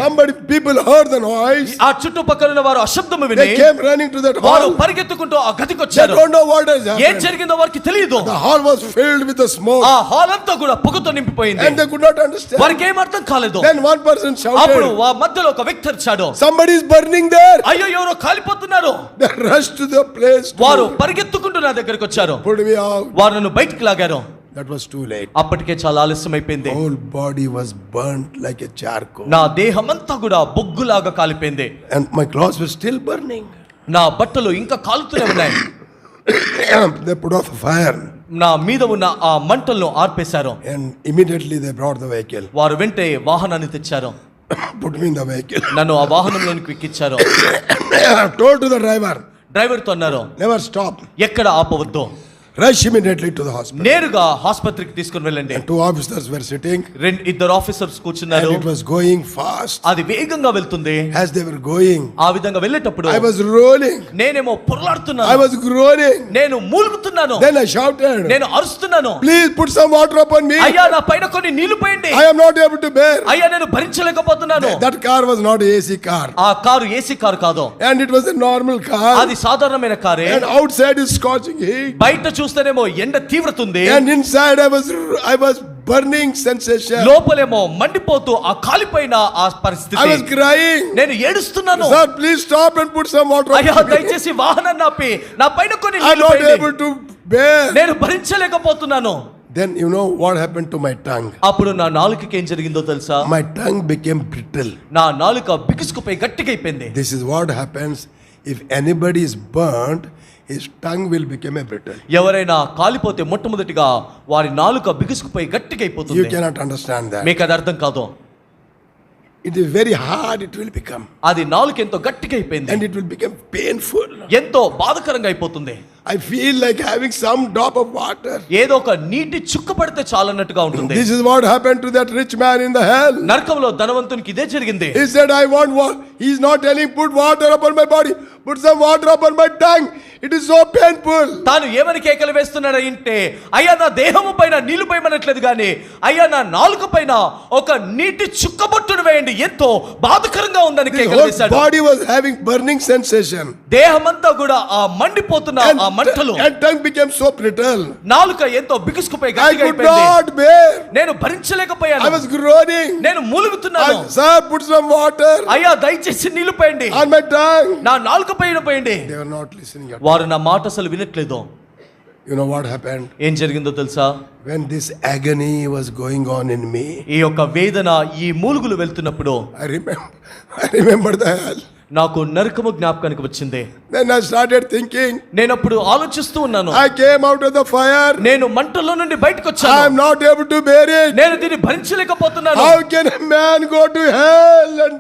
People heard the noise.
ఆ చుట్టుపక్కల ఉన్న వారు అశబ్దము విని
They came running to that
వారు
hall.
పరిగెత్తుకుంటూ ఆ గదికి
They
వచ్చారు.
don't know what has
ఏం
happened.
జరిగిందో వారికి తెలియదు.
The hall was filled with the smoke.
ఆ హాల్ అంతా కూడా పొగతో నింపిపోయింది.
And they could not understand.
వారికి ఏం అర్థం కాలేదు.
Then one person
అప్పుడు
shouted,
ఆ మధ్యలో ఒక వ్యక్తి అరిచాడు,
somebody is burning there.
అయ్యో ఎవరో కాలిపోతున్నారు.
They rushed to the place.
వారు పరిగెత్తుకుంటూ నా దగ్గరికి వచ్చారు.
Pulled me out.
వారు నన్ను బయటికి లాగారు.
That was too late.
అప్పటికే చాలా ఆలస్యం అయిపోయింది.
Whole body was burnt like a charcoal.
నా దేహం అంతా కూడా బొగ్గులాగా కాలిపోయింది.
And my clothes were still burning.
నా బట్టలు ఇంకా కాలుతూనే ఉన్నాయి.
They put off the fire.
నా మీద ఉన్న ఆ మంటలను ఆర్పేశారు.
And immediately they brought the vehicle.
వారు వెంటే వాహనాన్ని తెచ్చారు.
Put me in the vehicle.
నన్ను ఆ వాహనంలోనికి ఎక్కించారు.
I told to the driver,
డ్రైవర్తో అన్నారు,
never stop.
ఎక్కడ ఆపవద్దు,
Rush immediately to the hospital.
నేరుగా ఆసుపత్రికి తీసుకుని వెళ్ళండి.
And 2 officers were sitting.
ఇద్దరు ఆఫీసర్స్ కూర్చున్నారు.
And it was going fast.
అది వేగంగా వెళ్తుంది.
As they were going,
ఆ విధంగా వెళ్ళేటప్పుడు
I was rolling.
నేనేమో పొరలాడుతున్నాను.
I was groaning.
నేను మూలుగుతున్నాను.
Then I shouted,
నేను అరుస్తున్నాను,
please put some water upon me.
అయ్యా నా పైన కొన్ని నీళ్లు పోయండి.
I am not able to bear.
అయ్యా నేను భరించలేకపోతున్నాను.
That car was not AC car.
ఆ కారు ఏసీ కారు కాదు,
And it was a normal car.
అది సాధారణమైన కారే.
And outside is scorching heat.
బయట చూస్తేనేమో ఎండ తీవ్రత ఉంది.
And inside I was burning sensation.
లోపలేమో మండిపోతూ ఆ కాలిపోయిన ఆ
I
పరిస్థితి.
was crying.
నేను ఏడుస్తున్నాను,
Sir, please stop and put some water
అయ్యా
upon me.
దయచేసి వాహనాన్ని ఆపి నా పైన కొన్ని
I'm
నీళ్లు
not
పోయండి.
able to bear.
నేను భరించలేకపోతున్నాను.
Then you know what happened to my tongue?
అప్పుడు నా నాలుకకి ఏం జరిగిందో తెలుసా?
My tongue became brittle.
నా నాలుక బిగుసుకుపోయి గట్టిగా అయిపోయింది.
This is what happens if anybody is burnt, his tongue will become a brittle.
ఎవరైనా కాలిపోతే మొట్టమొదటిగా వారి నాలుక బిగుసుకుపోయి గట్టిగా
You
అయిపోతుంది.
cannot understand that.
మీకు అది అర్థం కాదు.
It is very hard, it will become.
అది నాలుక ఎంతో గట్టిగా అయిపోయింది,
And it will become painful.
ఎంతో బాధకరంగా అయిపోతుంది.
I feel like having some drop of water.
ఏదో ఒక నీటి చుక్క పడితే చాలన్నట్టుగా ఉంటుంది.
This is what happened to that rich man in the hell.
నరకంలో ధనవంతునికి ఇదే జరిగింది.
He said, I want water. He's not telling, put water upon my body. Put some water upon my tongue. It is so painful.
తాను ఏమని కేకలు వేస్తున్నాడు అంటే, అయ్యా నా దేహము పైన నీళ్లు పోయమనట్లేదు కానీ, అయ్యా నా నాలుక పైన ఒక నీటి చుక్క బొట్టును వేయండి, ఎంతో బాధకరంగా ఉందని
His
కేకలు
whole
వేశాడు.
body was having burning sensation.
దేహమంతా కూడా ఆ మండిపోతున్న ఆ మంటలు.
And tongue became so brittle.
నాలుక ఎంతో బిగుసుకుపోయి
I
గట్టిగా
could
అయిపోయింది.
not bear.
నేను భరించలేకపోయాను.
I was groaning.
నేను మూలుగుతున్నాను.
Sir, put some water
అయ్యా దయచేసి నీళ్లు పోయండి,
on my tongue.
నా నాలుక పైన పోయండి.
They were not listening at all.
వారు నా మాట అసలు వినట్లేదు.
You know what happened?
ఏం జరిగిందో తెలుసా?
When this agony was going on in me,
ఈ యొక్క వేదన, ఈ మూలుగులు వెళ్తున్నప్పుడు
I remember the hell.
నాకు నరకము జ్ఞాపకానికి వచ్చింది.
Then I started thinking.
నేను అప్పుడు ఆలోచిస్తూ ఉన్నాను,
I came out of the fire.
నేను మంటల్లో నుండి బయటకు
I am
వచ్చాను,
not able to bear it.
నేను దీన్ని భరించలేకపోతున్నాను.
How can a man go to hell and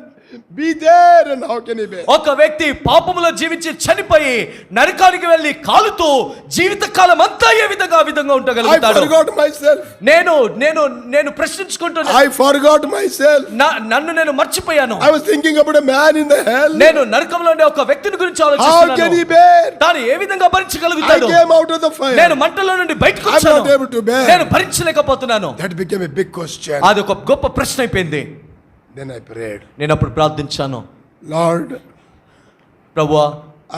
be there, and how can he bear?
ఒక వ్యక్తి పాపములో జీవించి చనిపోయి నరకానికి వెళ్ళి కాలుతూ జీవితకాలం అంతా ఏ విధంగా
I
ఉండగలుగుతాడు?
forgot myself.
నేను నేను నేను ప్రశ్నించుకుంటున్నా,
I forgot myself.
నన్ను నేను మర్చిపోయాను.
I was thinking about a man in the hell.
నేను నరకంలో ఉండే ఒక వ్యక్తిని గురించి
How can he
ఆలోచిస్తున్నాను.
bear?
తాను ఏ విధంగా
I
భరించగలుగుతాడు?
came out of the
నేను
fire.
మంటలో నుండి బయటకు
I'm not
వచ్చాను,
able to bear.
నేను భరించలేకపోతున్నాను.
That became a big question.
అది ఒక గొప్ప ప్రశ్న అయిపోయింది.
Then I prayed,
నేను అప్పుడు ప్రార్థించాను,
Lord,
ప్రభువా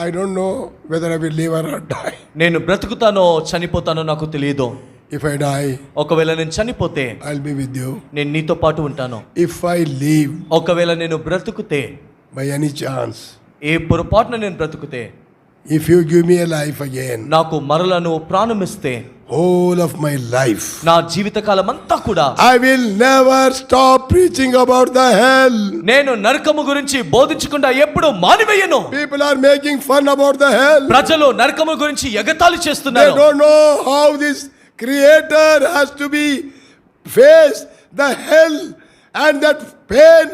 I don't know whether I will live or die.
నేను బ్రతుకుతానో చనిపోతానో నాకు తెలియదు.
If I die,
ఒకవేళ నేను చనిపోతే
I'll be with you.
నేను నీతో పాటు ఉంటాను.
If I live
ఒకవేళ నేను బ్రతుకుతే,
by any chance,
ఏ పొరపాటున నేను బ్రతుకుతే,
if you give me a life again,
నాకు మరల నువ్వు ప్రాణమిస్తే,
whole of my life,
నా జీవితకాలం అంతా కూడా
I will never stop preaching about the hell.
నేను నరకము గురించి బోధించకుండా ఎప్పుడు మానివేయను.
People are making fun about the hell.
ప్రజలు నరకము గురించి ఎగతాళి
They
చేస్తున్నారు.
don't know how this creator has to be face the hell and that pain,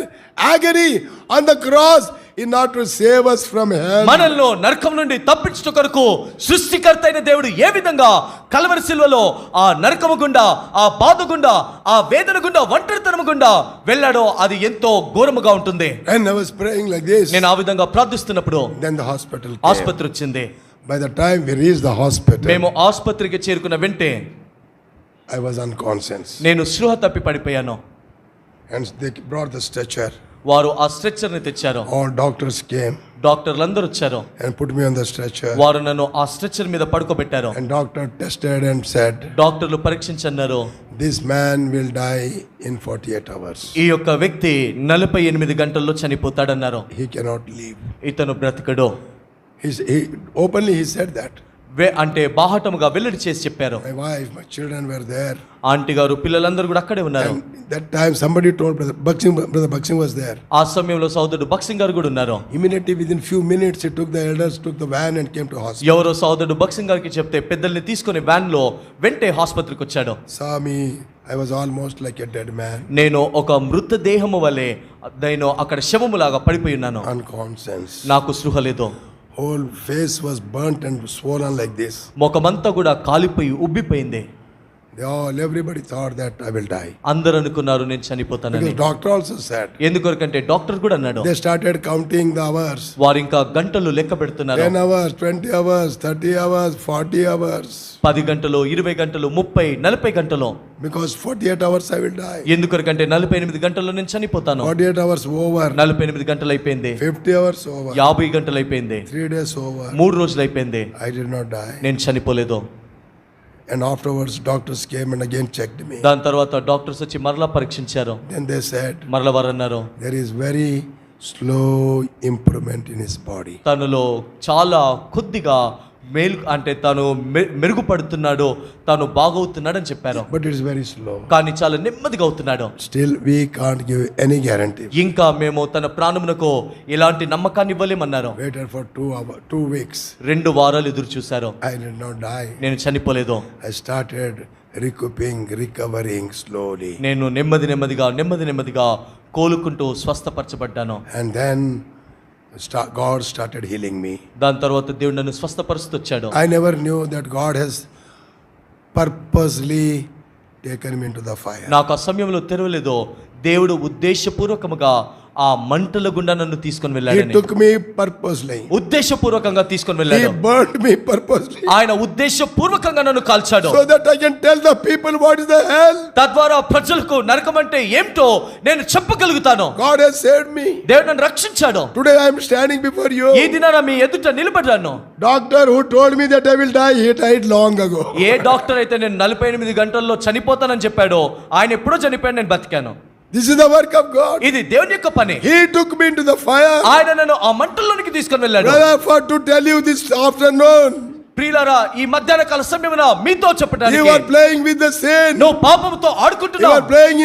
agony on the cross in order to save us from hell.
మనల్ని నరకం నుండి తప్పించుట కొరకు సృష్టికర్త అయిన దేవుడు ఏ విధంగా కల్వరి శిలువలో ఆ నరకము గుండా, ఆ బాధ గుండా, ఆ వేదన గుండా, ఒంటరితనము గుండా వెళ్ళాడో అది ఎంతో ఘోరముగా ఉంటుంది.
And I was praying like this.
నేను ఆ విధంగా ప్రార్థిస్తున్నప్పుడు
Then the hospital came.
ఆసుపత్రి వచ్చింది.
By the time we reached the hospital,
మేము ఆసుపత్రికి చేరుకున్న వెంటే
I was unconscious.
నేను స్పృహ తప్పి పడిపోయాను.
And they brought the stretcher.
వారు ఆ స్ట్రెచ్చర్ ని తెచ్చారు.
All doctors came
డాక్టర్లందరూ వచ్చారు.
and put me on the stretcher.
వారు నన్ను ఆ స్ట్రెచ్చర్ మీద పడుకోబెట్టారు.
And doctor tested and said,
డాక్టర్లు పరీక్షించన్నారు,
this man will die in 48 hours.
ఈ యొక్క వ్యక్తి 48 గంటల్లో చనిపోతాడన్నారు.
He cannot live.
ఇతను బ్రతకడు.
Openly he said that.
అంటే బాహటముగా వెల్లడి చేసి చెప్పారు.
My wife, my children were there.
Aunty గారు పిల్లలందరూ కూడా అక్కడే ఉన్నారు.
And that time somebody told Brother Baksim was there.
ఆ సమయంలో సోదరుడు బక్సింగ్ గారు కూడా ఉన్నారు.
Immediately within few minutes he took the elders, took the van and came to hospital.
ఎవరో సోదరుడు బక్సింగ్ గారికి చెప్తే పెద్దల్ని తీసుకొని వ్యాన్ లో వెంటే ఆసుపత్రికి వచ్చాడు.
Saw me, I was almost like a dead man.
నేను ఒక మృతదేహము వలె నేను అక్కడ శవములాగా పడిపోయి ఉన్నాను.
Unconscious.
నాకు స్పృహ లేదు.
Whole face was burnt and swollen like this.
ముఖమంతా కూడా కాలిపోయి ఉబ్బిపోయింది.
Everybody thought that I will die.
అందరూ అనుకున్నారు నేను చనిపోతానని.
Because doctor also said.
ఎందుకంటే డాక్టర్ కూడా అన్నాడు.
They started counting the hours.
వారు ఇంకా గంటలు లెక్క పెడుతున్నారు.
10 hours, 20 hours, 30 hours, 40 hours.
10 గంటలు, 20 గంటలు, 30, 40 గంటలు.
Because 48 hours I will die.
ఎందుకంటే 48 గంటల్లో నేను చనిపోతాను.
48 hours over.
48 గంటలు అయిపోయింది.
50 hours over.
50 గంటలు అయిపోయింది.
3 days over.
3 రోజులు అయిపోయింది.
I did not die.
నేను చనిపోలేదు.
And afterwards doctors came and again checked me.
దాని తర్వాత డాక్టర్స్ వచ్చి మరలా పరీక్షించారు.
Then they said
మరలా వారు అన్నారు
there is very slow improvement in his body.
తనలో చాలా కొద్దిగా మేలు అంటే తాను మెరుగుపడుతున్నాడు, తాను బాగవుతున్నాడు అని చెప్పారు.
But it is very slow.
కానీ చాలా నెమ్మదిగా అవుతున్నాడు.
Still we can't give any guarantee.
ఇంకా మేము తన ప్రాణమునకు ఎలాంటి నమ్మకాన్ని ఇవ్వలేమన్నారు.
Waited for 2 weeks.
2 వారాలు ఎదురు చూశారు.
I did not die.
నేను చనిపోలేదు.
I started recovering slowly.
నేను నెమ్మదిగా కోలుకుంటూ స్వస్థపరచబడ్డాను.
And then God started healing me.
దాని తర్వాత దేవుడు నన్ను స్వస్థపరుస్తూ వచ్చాడు.
I never knew that God has purposely taken me into the fire.
నాకు ఆ సమయంలో తెరవలేదు దేవుడు ఉద్దేశపూర్వకముగా ఆ మంటల గుండా నన్ను తీసుకొని
He
వెళ్ళాడని.
took me purposely.
ఉద్దేశపూర్వకంగా తీసుకొని
He
వెళ్ళాడు.
burned me purposely.
ఆయన ఉద్దేశపూర్వకంగా నన్ను కాల్చాడు.
So that I can tell the people what is the hell.
తద్వారా ప్రజలకు నరకం అంటే ఏమిటో నేను చెప్పగలుగుతాను.
God has saved me.
దేవుడు నన్ను రక్షించాడు.
Today I am standing before you.
ఈ దినాన మీ ఎదుట నిలబడ్డాను.
Doctor who told me that I will die, he died long ago.
A doctor అయితే నేను 48 గంటల్లో చనిపోతానని చెప్పాడో ఆయన ఎప్పుడో చనిపోయాడు, నేను బతికాను.
This is the work of God.
ఇది దేవుని యొక్క పని.
He took me into the fire.
ఆయన నన్ను ఆ మంటల్లోనికి తీసుకొని వెళ్ళాడు.
Brother, for to tell you this afternoon.
ప్రియులారా, ఈ మధ్యాహ్న కాల సమయమున మీతో చెప్పడానికి
You are playing with the sin.
నువ్వు పాపముతో
You
ఆడుకుంటున్నావు.
are playing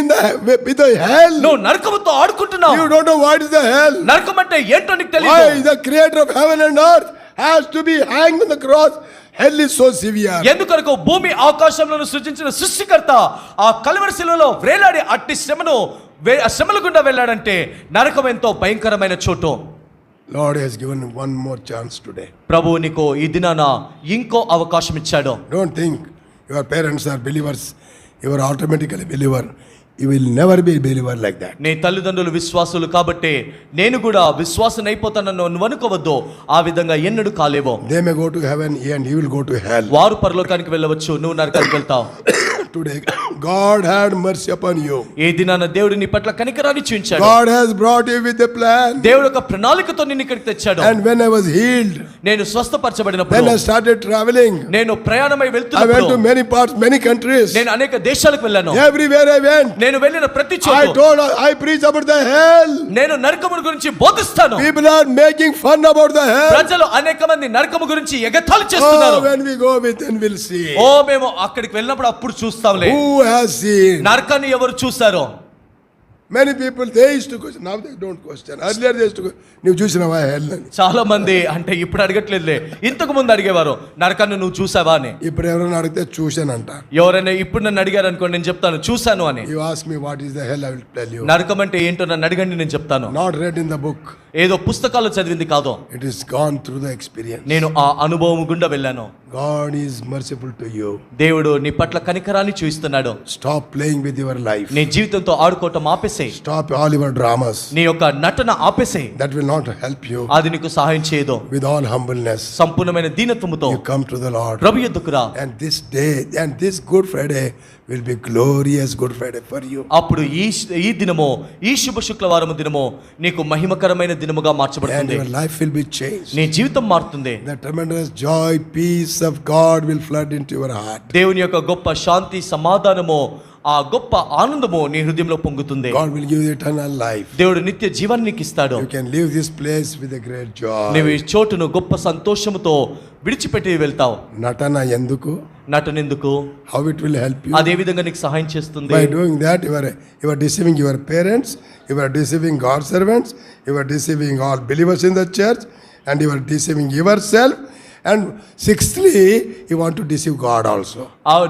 with the hell.
నువ్వు నరకముతో ఆడుకుంటున్నావు.
You don't know what is the hell.
నరకం అంటే ఏంటో నీకు
Why
తెలియదు.
the creator of heaven and earth has to be hanged on the cross. Hell is so severe.
ఎందుకనకు భూమి ఆకాశములను సృజించిన సృష్టికర్త ఆ కల్వరి శిలువలో వేలాడి అట్టి శ్రమల గుండా వెళ్ళాడంటే నరకం ఎంతో భయంకరమైన చోటు.
Lord has given one more chance today.
ప్రభువు నీకు ఈ దినాన ఇంకో అవకాశం ఇచ్చాడు.
Don't think your parents are believers, you are automatically believer. You will never be a believer like that.
నీ తల్లిదండ్రులు విశ్వాసులు కాబట్టి నేను కూడా విశ్వాసం అయిపోతానని నువ్వు అనుకోవద్దు. ఆ విధంగా ఎన్నడూ కాలేవో.
They may go to heaven and he will go to hell.
వారు పరలోకానికి వెళ్ళవచ్చు, నువ్వు నరకానికి వెళ్తావు.
Today God had mercy upon you.
ఈ దినాన దేవుడు నీ పట్ల కనికరాన్ని చూపించాడు.
God has brought you with a plan.
దేవుడు ఒక ప్రణాళికతో నిన్ను ఇక్కడికి తెచ్చాడు.
And when I was healed,
నేను స్వస్థపరచబడినప్పుడు,
then I started traveling.
నేను ప్రయాణమై
I went to
వెళ్తున్నప్పుడు,
many parts, many countries.
నేను అనేక దేశాలకు వెళ్ళాను.
Everywhere I went,
నేను వెళ్ళిన ప్రతి
I
చోట
preach about the hell.
నేను నరకము గురించి బోధిస్తాను.
People are making fun about the hell.
ప్రజలు అనేక మంది నరకము గురించి ఎగతాళి చేస్తున్నారు.
Oh, when we go with, then we'll see.
ఓ మేము అక్కడికి వెళ్ళినప్పుడు అప్పుడు చూస్తాంలే.
Who has seen?
నరకాన్ని ఎవరు చూశారో?
Many people, they used to question. Now they don't question. Earlier they used to question. నువ్వు చూసినావా hell అని.
చాలా మంది అంటే ఇప్పుడు అడగట్లేదులే, ఇంతకు ముందు అడిగేవారు నరకాన్ని నువ్వు చూసావా అని.
ఇప్పుడు ఎవరైనా అడిగితే చూశానంట.
ఎవరైనా ఇప్పుడు నన్ను అడిగారు అనుకోండి, నేను చెప్తాను చూశాను అని.
You ask me what is the hell, I will tell you.
నరకం అంటే ఏంటో నన్ను అడగండి, నేను చెప్తాను.
Not read in the book.
ఏదో పుస్తకాల్లో చదివింది కాదు,
It is gone through the experience.
నేను ఆ అనుభవం గుండా వెళ్ళాను.
God is merciful to you.
దేవుడు నీ పట్ల కనికరాన్ని చూపిస్తున్నాడు.
Stop playing with your life.
నీ జీవితంతో ఆడుకోవటం ఆపేసేయ్.
Stop all your dramas.
నీ యొక్క నటన ఆపేసేయ్.
That will not help you.
అది నీకు సహాయం చేయదు.
With all humbleness,
సంపూర్ణమైన దీనత్వముతో
you come to the Lord.
ప్రభు యొద్దకు రా.
And this day and this Good Friday will be glorious Good Friday for you.
అప్పుడు ఈ దినము, ఈ శుభ శుక్రవారం దినము నీకు మహిమకరమైన దినముగా
And
మార్చబడుతుంది.
your life will be changed.
నీ జీవితం మారుతుంది.
The tremendous joy, peace of God will flood into your heart.
దేవుని యొక్క గొప్ప శాంతి సమాధానము, ఆ గొప్ప ఆనందము నీ హృదయంలో పొంగుతుంది.
God will give you eternal life.
దేవుడు నిత్య జీవాన్ని నీకు ఇస్తాడు.
You can leave this place with a great joy.
నీవు ఈ చోటును గొప్ప సంతోషముతో విడిచిపెట్టి వెళ్తావు.
నటన ఎందుకు?
నటనెందుకు?
How it will help you?
అదే విధంగా నీకు సహాయం చేస్తుంది.
By doing that, you are deceiving your parents, you are deceiving God's servants, you are deceiving all believers in the church, and you are deceiving yourself. And sixthly, you want to deceive God also.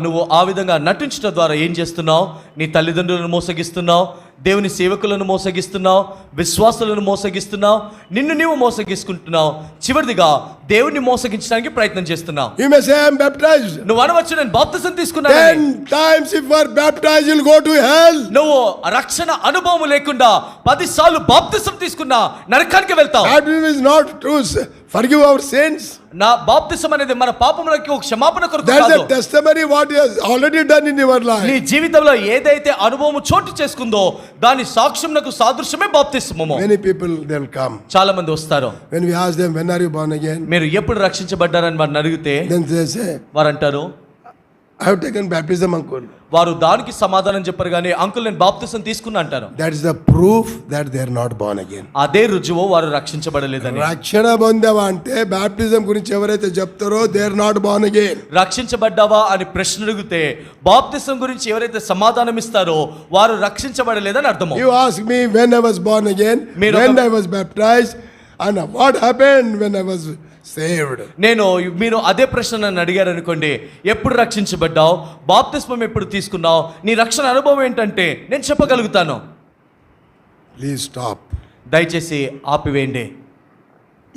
నువ్వు ఆ విధంగా నటించడం ద్వారా ఏం చేస్తున్నావు? నీ తల్లిదండ్రులను మోసగిస్తున్నావు, దేవుని సేవకులను మోసగిస్తున్నావు, విశ్వాసులను మోసగిస్తున్నావు, నిన్ను నీవు మోసగించుకుంటున్నావు, చివరిదిగా దేవుని మోసగించడానికి ప్రయత్నం చేస్తున్నావు.
You may say, I am baptized.
నువ్వు అనవచ్చు, నేను బాప్తిసం తీసుకున్నాను.
10 times if you are baptized, you will go to hell.
నువ్వు రక్షణ అనుభవం లేకుండా 10 సార్లు బాప్తిసం తీసుకున్నా నరకానికి వెళ్తావు.
Baptism is not to forgive our sins.
నా బాప్తిసం అనేది మన పాపములకు క్షమాపణ కొరకు
That's
కాదు.
a testimony what you have already done in your life.
నీ జీవితంలో ఏదైతే అనుభవం చోటు చేసుకుందో దాని సాక్ష్యంకు సాదృశ్యమే బాప్తిస్మము.
Many people they will come.
చాలా మంది వస్తారు.
When we ask them, when are you born again?
మీరు ఎప్పుడు రక్షించబడ్డారని వారిని అడిగితే
Then they say,
వారు అంటారు,
I have taken baptism, uncle.
వారు దానికి సమాధానం చెప్పరు కానీ అంకుల్ నేను బాప్తిసం తీసుకున్నా అంటారు.
That is the proof that they are not born again.
అదే రుజువు వారు రక్షించబడలేదని.
రక్షణ పొందావా అంటే బాప్టిజం గురించి ఎవరైతే చెప్తారో they are not born again.
రక్షించబడ్డావా అని ప్రశ్న అడిగితే బాప్తిసం గురించి ఎవరైతే సమాధానం ఇస్తారో వారు రక్షించబడలేదని అర్థం.
You ask me when I was born again, when I was baptized, and what happened when I was saved.
మీరు అదే ప్రశ్న నన్ను అడిగారు అనుకోండి, ఎప్పుడు రక్షించబడ్డావు, బాప్తిస్మం ఎప్పుడు తీసుకున్నావు, నీ రక్షణ అనుభవం ఏంటంటే నేను చెప్పగలుగుతాను.
Please stop.
దయచేసి ఆపివేయండి.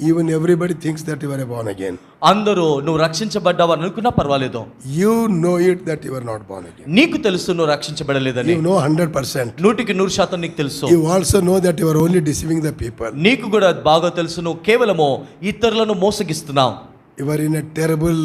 Even everybody thinks that you are born again.
అందరూ నువ్వు రక్షించబడ్డావు అనుకున్నా పర్వాలేదు.
You know it that you are not born again.
నీకు తెలుసు నువ్వు రక్షించబడలేదని.
You know 100%.
100% నీకు తెలుసు.
You also know that you are only deceiving the people.
నీకు కూడా బాగా తెలుసు నువ్వు కేవలము ఇతరులను మోసగిస్తున్నావు.
You are in a terrible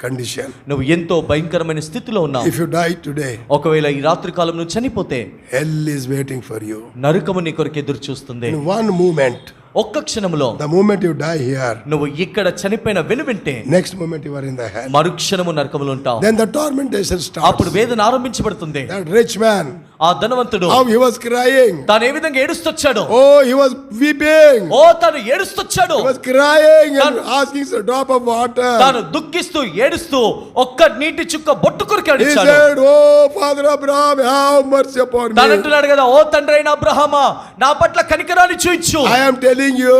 condition.
నువ్వు ఎంతో భయంకరమైన స్థితిలో ఉన్నావు.
If you die today,
ఒకవేళ ఈ రాత్రి కాలం నువ్వు చనిపోతే
hell is waiting for you.
నరకము నీ కొరకు ఎదురు చూస్తుంది.
In one moment,
ఒక్క క్షణములో
the moment you die here,
నువ్వు ఇక్కడ చనిపోయిన వెనువెంటే
next moment you are in the hell.
మరుక్షణము నరకములో ఉంటావు.
Then the tormentation starts.
అప్పుడు వేదన ఆరంభించబడుతుంది.
That rich man,
ఆ ధనవంతుడు
how he was crying.
తాను ఏ విధంగా ఏడుస్తొచ్చాడు.
Oh, he was weeping.
తాను ఏడుస్తొచ్చాడు.
He was crying and asking for a drop of water.
తాను దుఃఖిస్తూ ఏడుస్తూ ఒక్క నీటి చుక్క బొట్టు కొరికి
He
ఏడ్చాడు.
said, oh Father Abraham, have mercy upon me.
తాను అంటున్నాడు కదా, ఓ తండ్రి అయిన అబ్రహామా నా పట్ల కనికరాన్ని చూయించు.
I am telling you,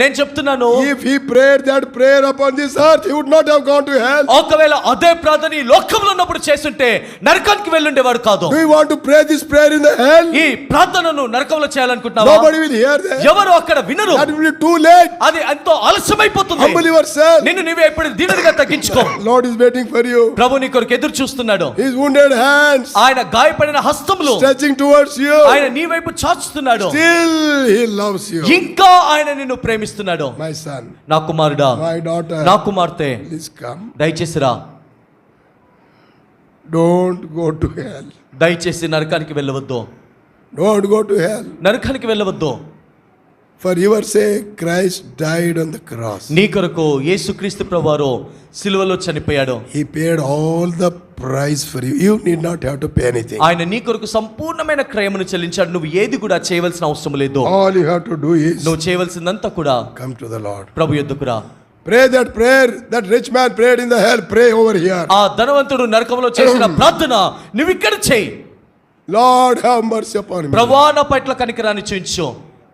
నేను చెప్తున్నాను,
if he prayed that prayer upon this earth, he would not have gone to hell.
ఒకవేళ అదే ప్రార్థన ఈ లోకంలో ఉన్నప్పుడు చేస్తుంటే నరకానికి వెళ్ళుండేవాడు కాదు.
Do you want to pray this prayer in the hell?
ఈ ప్రార్థనను నరకంలో చేయాలనుకుంటున్నావా?
Nobody will hear that.
ఎవరు అక్కడ వినరు.
That will be too late.
అది ఎంతో ఆలస్యమైపోతుంది.
Humble yourself.
నిన్ను నీవే ఎప్పుడు దీనుడిగా తగ్గించుకో.
Lord is waiting for you.
ప్రభు నీ కొరకు ఎదురు చూస్తున్నాడు.
His wounded hands
ఆయన గాయపడిన హస్తములు
stretching towards you.
ఆయన నీ వైపు చాచుతున్నాడు.
Still he loves you.
ఇంకా ఆయన నిన్ను ప్రేమిస్తున్నాడు.
My son,
నా కుమారుడా,
my daughter,
నా కుమార్తె,
please come.
దయచేసి రా.
Don't go to hell.
దయచేసి నరకానికి వెళ్ళవద్దు.
Don't go to hell.
నరకానికి వెళ్ళవద్దు.
For your sake, Christ died on the cross.
నీ కొరకు యేసుక్రీస్తు ప్రభువారు సిలువలో చనిపోయాడు.
He paid all the price for you. You need not have to pay anything.
ఆయన నీ కొరకు సంపూర్ణమైన క్రయమును చెల్లించాడు. నువ్వు ఏది కూడా చేయవలసిన అవసరం లేదు.
All you have to do is
నువ్వు చేయవలసిందంతా కూడా
come to the Lord.
ప్రభు యొద్దకు రా.
Pray that prayer that rich man prayed in the hell. Pray over here.
ఆ ధనవంతుడు నరకంలో చేసిన ప్రార్థన నువ్వు ఇక్కడ చేయి.
Lord, have mercy upon me.
ప్రభువా నా పట్ల కనికరాన్ని చూయించు.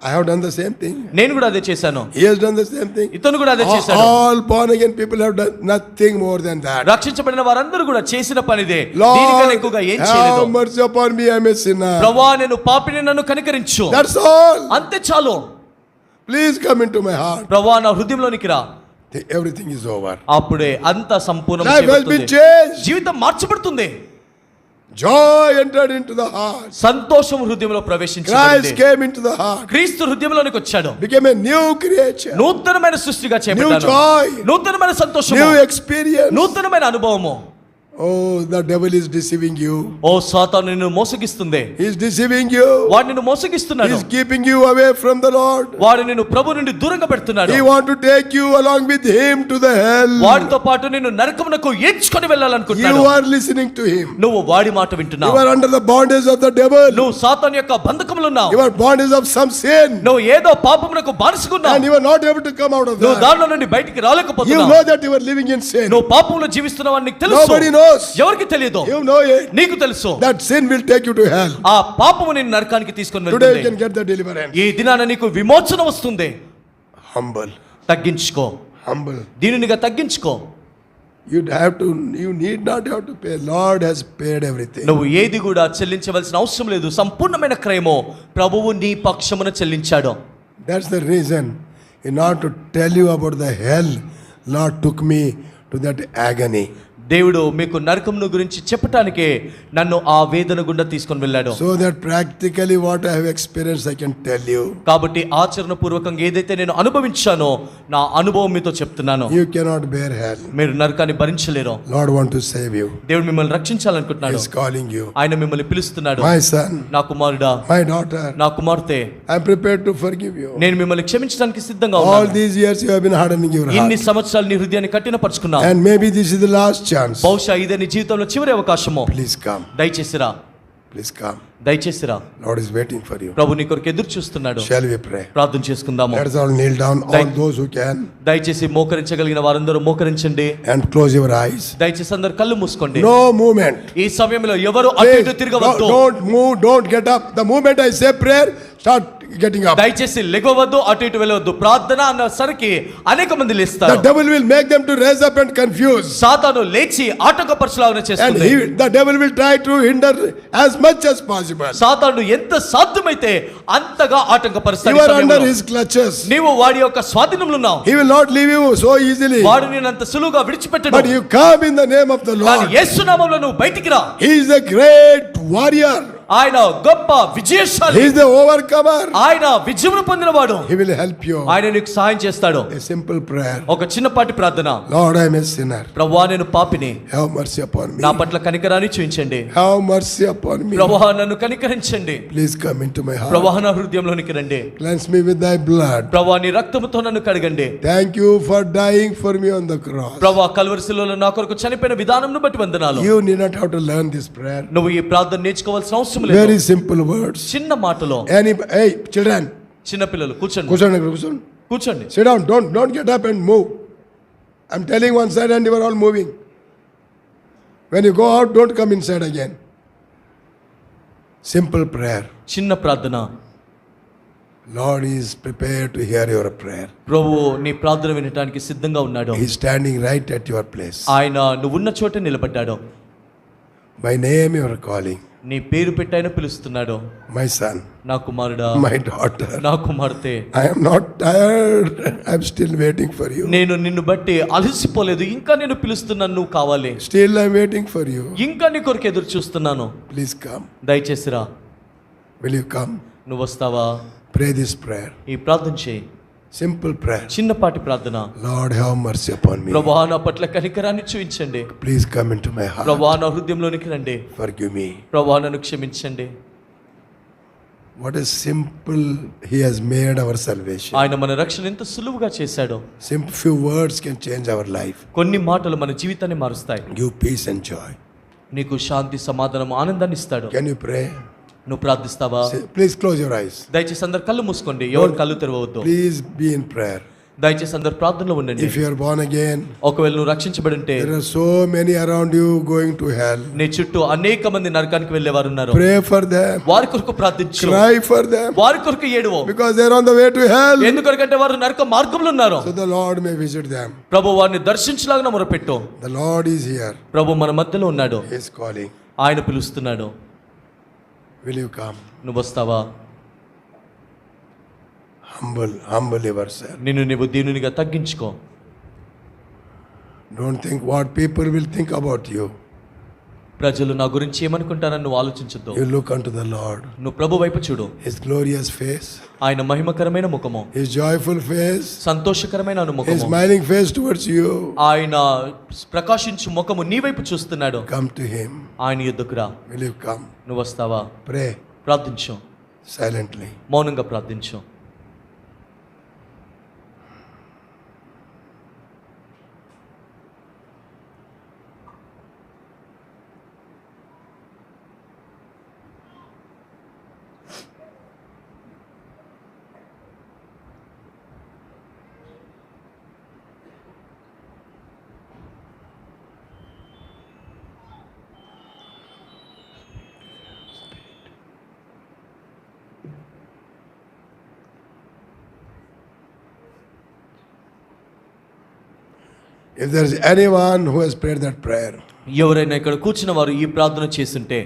I have done the same thing.
నేను కూడా అదే చేశాను.
He has done the same thing.
ఇతను కూడా అదే చేశాడు.
All born again people have done nothing more than that.
రక్షించబడిన వారందరూ కూడా చేసిన పనిదే. దీనికన్నా ఎక్కువగా ఏం చేయలేదు.
have mercy upon me, I am a sinner.
ప్రభువా నేను పాపిని, నన్ను కనికరించు.
That's all.
అంతే చాలు.
Please come into my heart.
ప్రభువా నా హృదయంలోనికి రా.
Everything is over.
అప్పుడే అంత సంపూర్ణం
Life has been
చేయబడుతుంది.
changed.
జీవితం మార్చబడుతుంది.
Joy entered into the heart.
సంతోషం హృదయంలో
Christ
ప్రవేశించింది.
came into the heart.
క్రీస్తు హృదయంలోనికి వచ్చాడు.
Became a new creature.
నూతనమైన సృష్టిగా
New
చేయబడ్డాడు.
joy.
నూతనమైన సంతోషము,
New experience.
నూతనమైన అనుభవము.
Oh, the devil is deceiving you.
ఓ సాతాను నిన్ను మోసగిస్తుంది,
He is deceiving you.
వాడు నిన్ను
He
మోసగిస్తున్నాడు,
is keeping you away from the Lord.
వాడు నిన్ను ప్రభు నుండి దూరంగా పెడుతున్నాడు,
He want to take you along with him to the hell.
వాడితో పాటు నిన్ను నరకమునకు ఎంచుకొని వెళ్ళాలనుకుంటున్నాడు.
You are listening to him.
నువ్వు వాడి మాట
You
వింటున్నావు,
are under the bondage of the devil.
నువ్వు సాతాను యొక్క బంధకములో ఉన్నావు,
You are bondage of some sin.
నువ్వు ఏదో పాపమునకు బానిసగున్నావు,
And you are not able to come out of
నువ్వు
that.
దానిలో నుండి బయటికి
You
రాలేకపోతున్నావు.
know that you are living in sin.
నువ్వు పాపంలో జీవిస్తున్నావు నీకు తెలుసు,
Nobody knows.
ఎవరికి తెలియదు,
You know it.
నీకు తెలుసు.
That sin will take you to hell.
ఆ పాపము నిన్ను నరకానికి తీసుకొని
Today you
వెళ్తుంది.
can get the deliverance.
ఈ దినాన నీకు విమోచన వస్తుంది.
Humble.
తగ్గించుకో,
Humble.
దీనినిగా తగ్గించుకో.
You need not have to pay. Lord has paid everything.
నువ్వు ఏది కూడా చెల్లించవలసిన అవసరం లేదు, సంపూర్ణమైన క్రయము ప్రభువు నీ పక్షమున చెల్లించాడు.
That's the reason. In order to tell you about the hell, Lord took me to that agony.
దేవుడు మీకు నరకమును గురించి చెప్పటానికే నన్ను ఆ వేదన గుండా తీసుకొని వెళ్ళాడు.
So that practically what I have experienced, I can tell you.
కాబట్టి ఆచరణ పూర్వకంగా ఏదైతే నేను అనుభవించానో నా అనుభవం మీతో చెప్తున్నాను.
You cannot bear hell.
మీరు నరకాన్ని భరించలేరు.
Lord want to save you.
దేవుడు మిమ్మల్ని రక్షించాలనుకుంటున్నాడు.
He is calling you.
ఆయన మిమ్మల్ని పిలుస్తున్నాడు.
My son,
నా కుమారుడా,
my daughter,
నా కుమార్తె,
I am prepared to forgive you.
నేను మిమ్మల్ని క్షమించడానికి సిద్ధంగా
All
ఉన్నాను.
these years you have been hardening your
ఇన్ని
heart.
సంవత్సరాలు నీ హృదయాన్ని కఠినపరుచుకున్నావు.
And maybe this is the last chance.
బహుశా ఇదే నీ జీవితంలో చివరి అవకాశము.
Please come.
దయచేసిరా,
Please come.
దయచేసిరా.
Lord is waiting for you.
ప్రభు నీ కొరకు ఎదురు చూస్తున్నాడు.
Shall we pray?
ప్రార్థన చేసుకుందాము.
Let us all kneel down, all those who can,
దయచేసి మోకరించగలిగిన వారందరూ మోకరించండి.
and close your eyes.
దయచేసి అందరు కళ్ళు మూసుకోండి.
No movement.
ఈ సమయంలో ఎవరు అటు
Please,
ఇటు తిరగవద్దు.
don't move, don't get up. The moment I say prayer, start getting up.
దయచేసి లెగవద్దు, అటు ఇటు వెళ్ళవద్దు. ప్రార్థన అన్న సరికి అనేక మంది
The
లేస్తారు.
devil will make them to raise up and confuse.
సాతాను లేచి ఆటంకపరచులాగా
And
చేస్తుంది.
the devil will try to hinder as much as possible.
సాతాను ఎంత సాధ్యమైతే అంతగా ఆటంకపరుస్తాడు.
You
ఈ
are
సమయంలో
under his clutches.
నీవు వాడి యొక్క స్వాధీనంలో ఉన్నావు.
He will not leave you so easily.
వాడు నేను అంత సులువుగా విడిచిపెట్టడు.
But you come in the name of the
కానీ
Lord.
యేసు నామములో నువ్వు బయటికి రా.
He is a great warrior.
ఆయన గొప్ప విజయశాలి,
He is the overcomer.
ఆయన విజయమును పొందినవాడు.
He will help you.
ఆయన నీకు సహాయం చేస్తాడు.
A simple prayer.
ఒక చిన్నపాటి ప్రార్థన.
Lord, I am a sinner.
ప్రభువా నేను పాపిని,
Have mercy upon me.
నా పట్ల కనికరాన్ని చూపించండి.
Have mercy upon me.
ప్రభువా నన్ను కనికరించండి.
Please come into my heart.
ప్రభువా నా హృదయంలోనికి రండి.
Cleanse me with thy blood.
ప్రభువా నీ రక్తముతో నన్ను కడగండి.
Thank you for dying for me on the cross.
ప్రభువా కల్వరి శిలువలో నా కొరకు చనిపోయిన విధానంను బట్టి వందనాలు.
You need not have to learn this prayer.
నువ్వు ఈ ప్రార్థన నేర్చుకోవాల్సిన అవసరం లేదు.
Very simple words.
చిన్న మాటలో.
Hey, children.
చిన్న పిల్లలు కూర్చోండి,
Kusan.
కూర్చోండి.
Sit down. Don't get up and move. I'm telling one side and you are all moving. When you go out, don't come inside again. Simple prayer.
చిన్న ప్రార్థన.
Lord is prepared to hear your prayer.
ప్రభువు నీ ప్రార్థన వినటానికి సిద్ధంగా ఉన్నాడు.
He is standing right at your place.
ఆయన నువ్వున్న చోట నిలబడ్డాడు.
By name you are calling.
నీ పేరు పెట్టి ఆయన పిలుస్తున్నాడు.
My son,
నా కుమారుడా,
my daughter.
నా కుమార్తె,
I am not tired. I am still waiting for you.
నేను నిన్ను బట్టి అలసిపోలేదు, ఇంకా నేను పిలుస్తున్నాను, నువ్వు కావాలి.
Still I am waiting for you.
ఇంకా నీ కొరకు ఎదురు చూస్తున్నాను.
Please come.
దయచేసి రా.
Will you come?
నువ్వు వస్తావా?
Pray this prayer.
ఈ ప్రార్థన చేయి.
Simple prayer.
చిన్నపాటి ప్రార్థన.
Lord, have mercy upon me.
ప్రభువా నా పట్ల కనికరాన్ని చూపించండి.
Please come into my heart.
ప్రభువా నా హృదయంలోనికి రండి.
Forgive me.
ప్రభువా నన్ను క్షమించండి.
What a simple He has made our salvation.
ఆయన మన రక్షణ ఎంత సులువుగా చేశాడో.
Simple few words can change our life.
కొన్ని మాటలు మన జీవితాన్ని మారుస్తాయి.
Give peace and joy.
నీకు శాంతి, సమాధానం, ఆనందాన్ని ఇస్తాడు.
Can you pray?
నువ్వు ప్రార్థిస్తావా?
Please close your eyes.
దయచేసి అందరు కళ్ళు మూసుకోండి, ఎవరు కళ్ళు తెరవద్దు.
Please be in prayer.
దయచేసి అందరు ప్రార్థనలో ఉండండి.
If you are born again,
ఒకవేళ నువ్వు రక్షించబడి ఉంటే,
there are so many around you going to hell.
నీ చుట్టూ అనేక మంది నరకానికి వెళ్ళేవారు ఉన్నారు.
Pray for them.
వారి కొరకు ప్రార్థించు.
Cry for them.
వారి కొరకు ఏడువో.
Because they are on the way to hell.
ఎందుకంటే వారు నరక మార్గంలో ఉన్నారు.
So the Lord may visit them.
ప్రభు వారిని దర్శించలాగా మొరపెట్టు.
The Lord is here.
ప్రభు మన మధ్యలో ఉన్నాడు.
He is calling.
ఆయన పిలుస్తున్నాడు.
Will you come?
నువ్వు వస్తావా?
Humble yourself.
నిన్ను నీవు దీనునిగా తగ్గించుకో.
Don't think what people will think about you.
ప్రజలు నా గురించి ఏమనుకుంటారని నువ్వు ఆలోచించొద్దు.
You look unto the Lord.
నువ్వు ప్రభు వైపు చూడు.
His glorious face,
ఆయన మహిమకరమైన ముఖము,
His joyful face,
సంతోషకరమైన
His
ముఖము,
smiling face towards you.
ఆయన ప్రకాశించు ముఖము నీ వైపు చూస్తున్నాడు.
Come to Him.
ఆయన యొద్దకు రా.
Will you come?
నువ్వు వస్తావా?
Pray
ప్రార్థించు.
silently.
మౌనంగా ప్రార్థించు.
If there is anyone who has prayed that prayer,
ఎవరైనా ఇక్కడ కూర్చున్న వారు ఈ ప్రార్థన చేస్తుంటే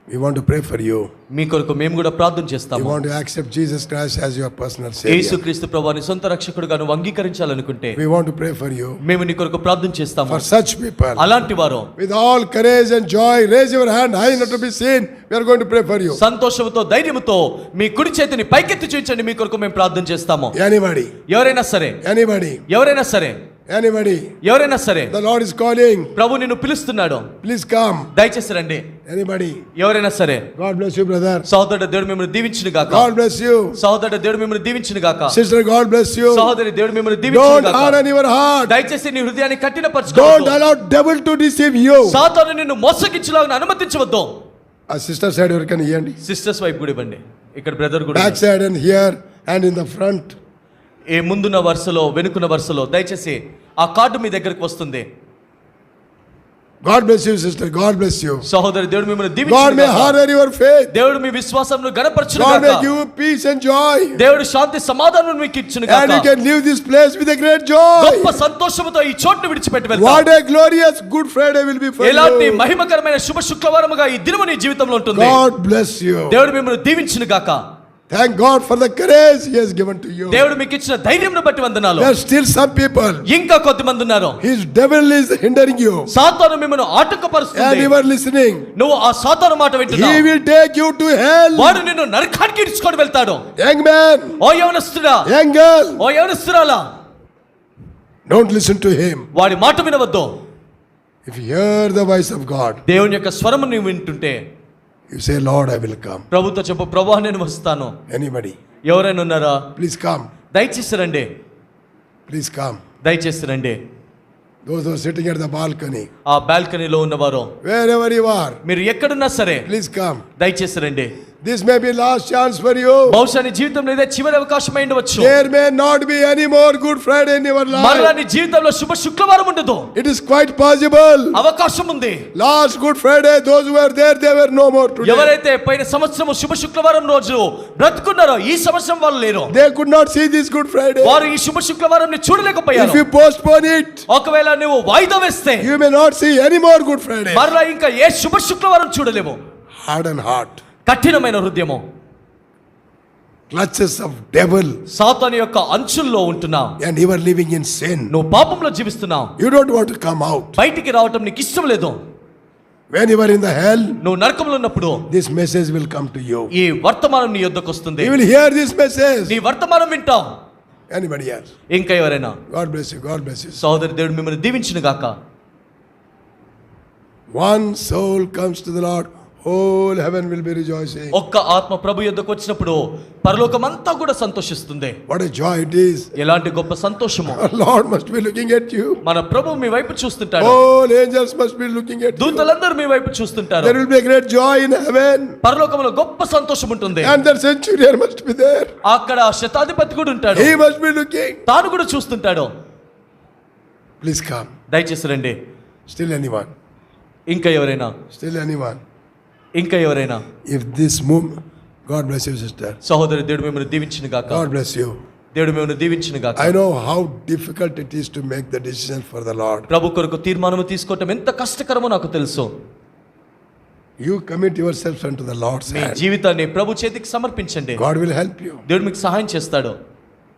we want to pray for you.
మీ కొరకు మేము కూడా ప్రార్థన
You
చేస్తాము.
want to accept Jesus Christ as your personal Savior.
యేసుక్రీస్తు ప్రభువుని సొంత రక్షకుడిగా నువ్వు అంగీకరించాలనుకుంటే
We want to pray for you.
మేము నీ కొరకు ప్రార్థన చేస్తాము.
For such people,
అలాంటి వారు
with all courage and joy, raise your hand high not to be seen. We are going to pray for you.
సంతోషంతో ధైర్యంతో మీ కుడి చేతిని పైకెత్తి చూపించండి. మీ కొరకు మేము ప్రార్థన చేస్తాము.
Anybody,
ఎవరైనా సరే,
anybody,
ఎవరైనా సరే,
anybody.
ఎవరైనా సరే,
The Lord is calling.
ప్రభు నిన్ను పిలుస్తున్నాడు.
Please come.
దయచేసి రండి.
Anybody.
ఎవరైనా సరే.
God bless you, brother.
సహోదరుడు దేవుడు మిమ్మల్ని దీవించును గాక.
God bless you.
సహోదరుడు దేవుడు మిమ్మల్ని దీవించును గాక.
Sister, God bless you.
సహోదరి దేవుడు మిమ్మల్ని దీవించును
Don't
గాక.
harden your heart.
దయచేసి నీ హృదయాన్ని
Don't
కఠినపరచుకోవద్దు.
allow devil to deceive you.
సాతాను నిన్ను మోసగించలాగా అనుమతించవద్దు.
A sister side ఎవరికైనా ఇవ్వండి.
సిస్టర్స్ వైపు కూడా ఇవ్వండి. ఇక్కడ బ్రదర్ కూడా
Back side and here and in the front.
ఏ ముందున్న వరుసలో వెనుకున్న వరుసలో దయచేసి ఆ కార్డు మీ దగ్గరకు వస్తుంది.
God bless you, sister. God bless you.
సహోదరి దేవుడు మిమ్మల్ని
God may
దీవించును గాక.
harden your faith.
దేవుడు మీ విశ్వాసమును గణపరచును
God may
గాక.
give you peace and joy.
దేవుడు శాంతి సమాధానం మీకు ఇచ్చును
And you
గాక.
can leave this place with a great joy.
గొప్ప సంతోషముతో ఈ చోటును విడిచిపెట్టి వెళ్తాం.
What a glorious Good Friday will be for
ఎలాంటి
you.
మహిమకరమైన శుభ శుక్రవారముగా ఈ దినము నీ జీవితంలో ఉంటుంది.
God bless you.
దేవుడు మిమ్మల్ని దీవించును గాక.
Thank God for the courage He has given to you.
దేవుడు మీకు ఇచ్చిన ధైర్యంను బట్టి వందనాలు.
There are still some people.
ఇంకా కొంతమంది ఉన్నారు.
His devil is hindering you.
సాతాను మిమ్మల్ని
And
ఆటంకపరుస్తుంది.
you are listening.
నువ్వు ఆ సాతాను మాట
He
వింటున్నావు.
will take you to hell.
వాడు నిన్ను నరకానికి ఇడ్చుకొని వెళ్తాడు.
Young man,
oh యవనస్తుడా,
young girl,
oh యవనస్తురాలా,
don't listen to him.
వాడి మాట వినవద్దు.
If you hear the voice of God,
దేవుని యొక్క స్వరము నీవు వింటుంటే
you say, Lord, I will come.
ప్రభుతో చెప్పు, ప్రభువా నేను వస్తాను.
Anybody,
ఎవరైనా ఉన్నారా?
please come.
దయచేసి రండి.
Please come.
దయచేసి రండి.
Those who are sitting at the balcony,
ఆ బాల్కనీలో ఉన్నవారు,
wherever you are,
మీరు ఎక్కడున్నా సరే
please come.
దయచేసి రండి.
This may be last chance for you.
బహుశా నీ జీవితంలో ఇదే చివరి అవకాశం అయి ఉండవచ్చు.
There may not be any more Good Friday in your
మరలా
life.
నీ జీవితంలో శుభ శుక్రవారం ఉండదు.
It is quite possible.
అవకాశం ఉంది.
Last Good Friday, those who were there, they were no more today.
ఎవరైతే పోయిన సంవత్సరం శుభ శుక్రవారం రోజు బ్రతుకున్నారో ఈ సంవత్సరం వాళ్ళు లేరు.
They could not see this Good Friday.
వారు ఈ శుభ శుక్రవారం
If
చూడలేకపోయారు.
you postpone it,
ఒకవేళ నువ్వు వాయిదా వేస్తే
you may not see any more Good Friday.
మరలా ఇంకా ఏ శుభ శుక్రవారం చూడలేము.
Hardened heart,
కఠినమైన హృదయము,
clutches of devil,
సాతాను యొక్క అంచుల్లో ఉంటున్నావు.
and you are living in sin.
నువ్వు పాపంలో జీవిస్తున్నావు.
You don't want to come out.
బయటికి రావటం నీకు ఇష్టం లేదు.
When you are in the hell,
నువ్వు నరకంలో ఉన్నప్పుడు
this message will come to you.
ఈ వర్తమానం నీ యొద్దకు వస్తుంది.
You will hear this message.
నీ వర్తమానం వింటావు.
Anybody else?
ఇంకా ఎవరైనా?
God bless you. God bless you.
సహోదరి దేవుడు మిమ్మల్ని దీవించును గాక.
One soul comes to the Lord, whole heaven will be rejoicing.
ఒక్క ఆత్మ ప్రభు యొద్దకు వచ్చినప్పుడు పరలోకమంతా కూడా సంతోషిస్తుంది.
What a joy it is.
ఎలాంటి గొప్ప సంతోషము.
Our Lord must be looking at you.
మన ప్రభు మీ వైపు చూస్తుంటాడు.
All angels must be looking at you.
దూతలందరూ మీ వైపు చూస్తుంటారు.
There will be a great joy in heaven.
పరలోకంలో గొప్ప సంతోషం ఉంటుంది.
And the centurion must be there.
అక్కడ శతాధిపతి కూడా ఉంటాడు.
He must be looking.
తాను కూడా చూస్తుంటాడు.
Please come.
దయచేసి రండి.
Still anyone?
ఇంకా ఎవరైనా?
Still anyone?
ఇంకా ఎవరైనా?
If this move, God bless you, sister.
సహోదరి దేవుడు మిమ్మల్ని దీవించును గాక.
God bless you.
దేవుడు మిమ్మల్ని దీవించును గాక.
I know how difficult it is to make the decision for the Lord.
ప్రభు కొరకు తీర్మానం తీసుకోవటం ఎంత కష్టకరమో నాకు తెలుసు.
You commit yourselves unto the Lord's
me
hand.
జీవితాన్ని ప్రభు చేతికి సమర్పించండి.
God will help you.
దేవుడు మీకు సహాయం చేస్తాడు.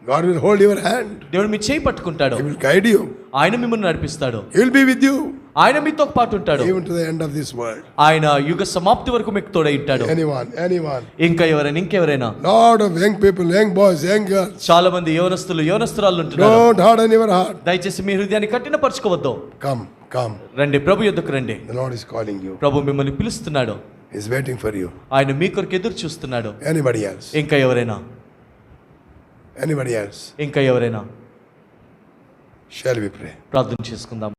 God will hold your hand.
దేవుడు మీ చేయి పట్టుకుంటాడు,
He will guide you.
ఆయన మిమ్మల్ని నడిపిస్తాడు,
He will be with you
ఆయన మీతో పాటు ఉంటాడు,
even to the end of this world.
ఆయన యుగ సమాప్తి వరకు మీకు తోడై ఉంటాడు.
Anyone.
ఇంకా ఇంకెవరైనా
Lot of young people, young boys, young girls.
చాలా మంది యవనస్తురాలు ఉంటున్నారు.
Don't harden your heart.
దయచేసి మీ హృదయాన్ని కఠినపరచుకోవద్దు.
Come.
రండి, ప్రభు యొద్దకు రండి.
The Lord is calling you.
ప్రభు మిమ్మల్ని పిలుస్తున్నాడు,
He's waiting for you.
ఆయన మీ కొరకు ఎదురు చూస్తున్నాడు.
Anybody else?
ఇంకా ఎవరైనా
Anybody else?
ఇంకా ఎవరైనా?
Shall we pray?
ప్రార్థన చేసుకుందాం.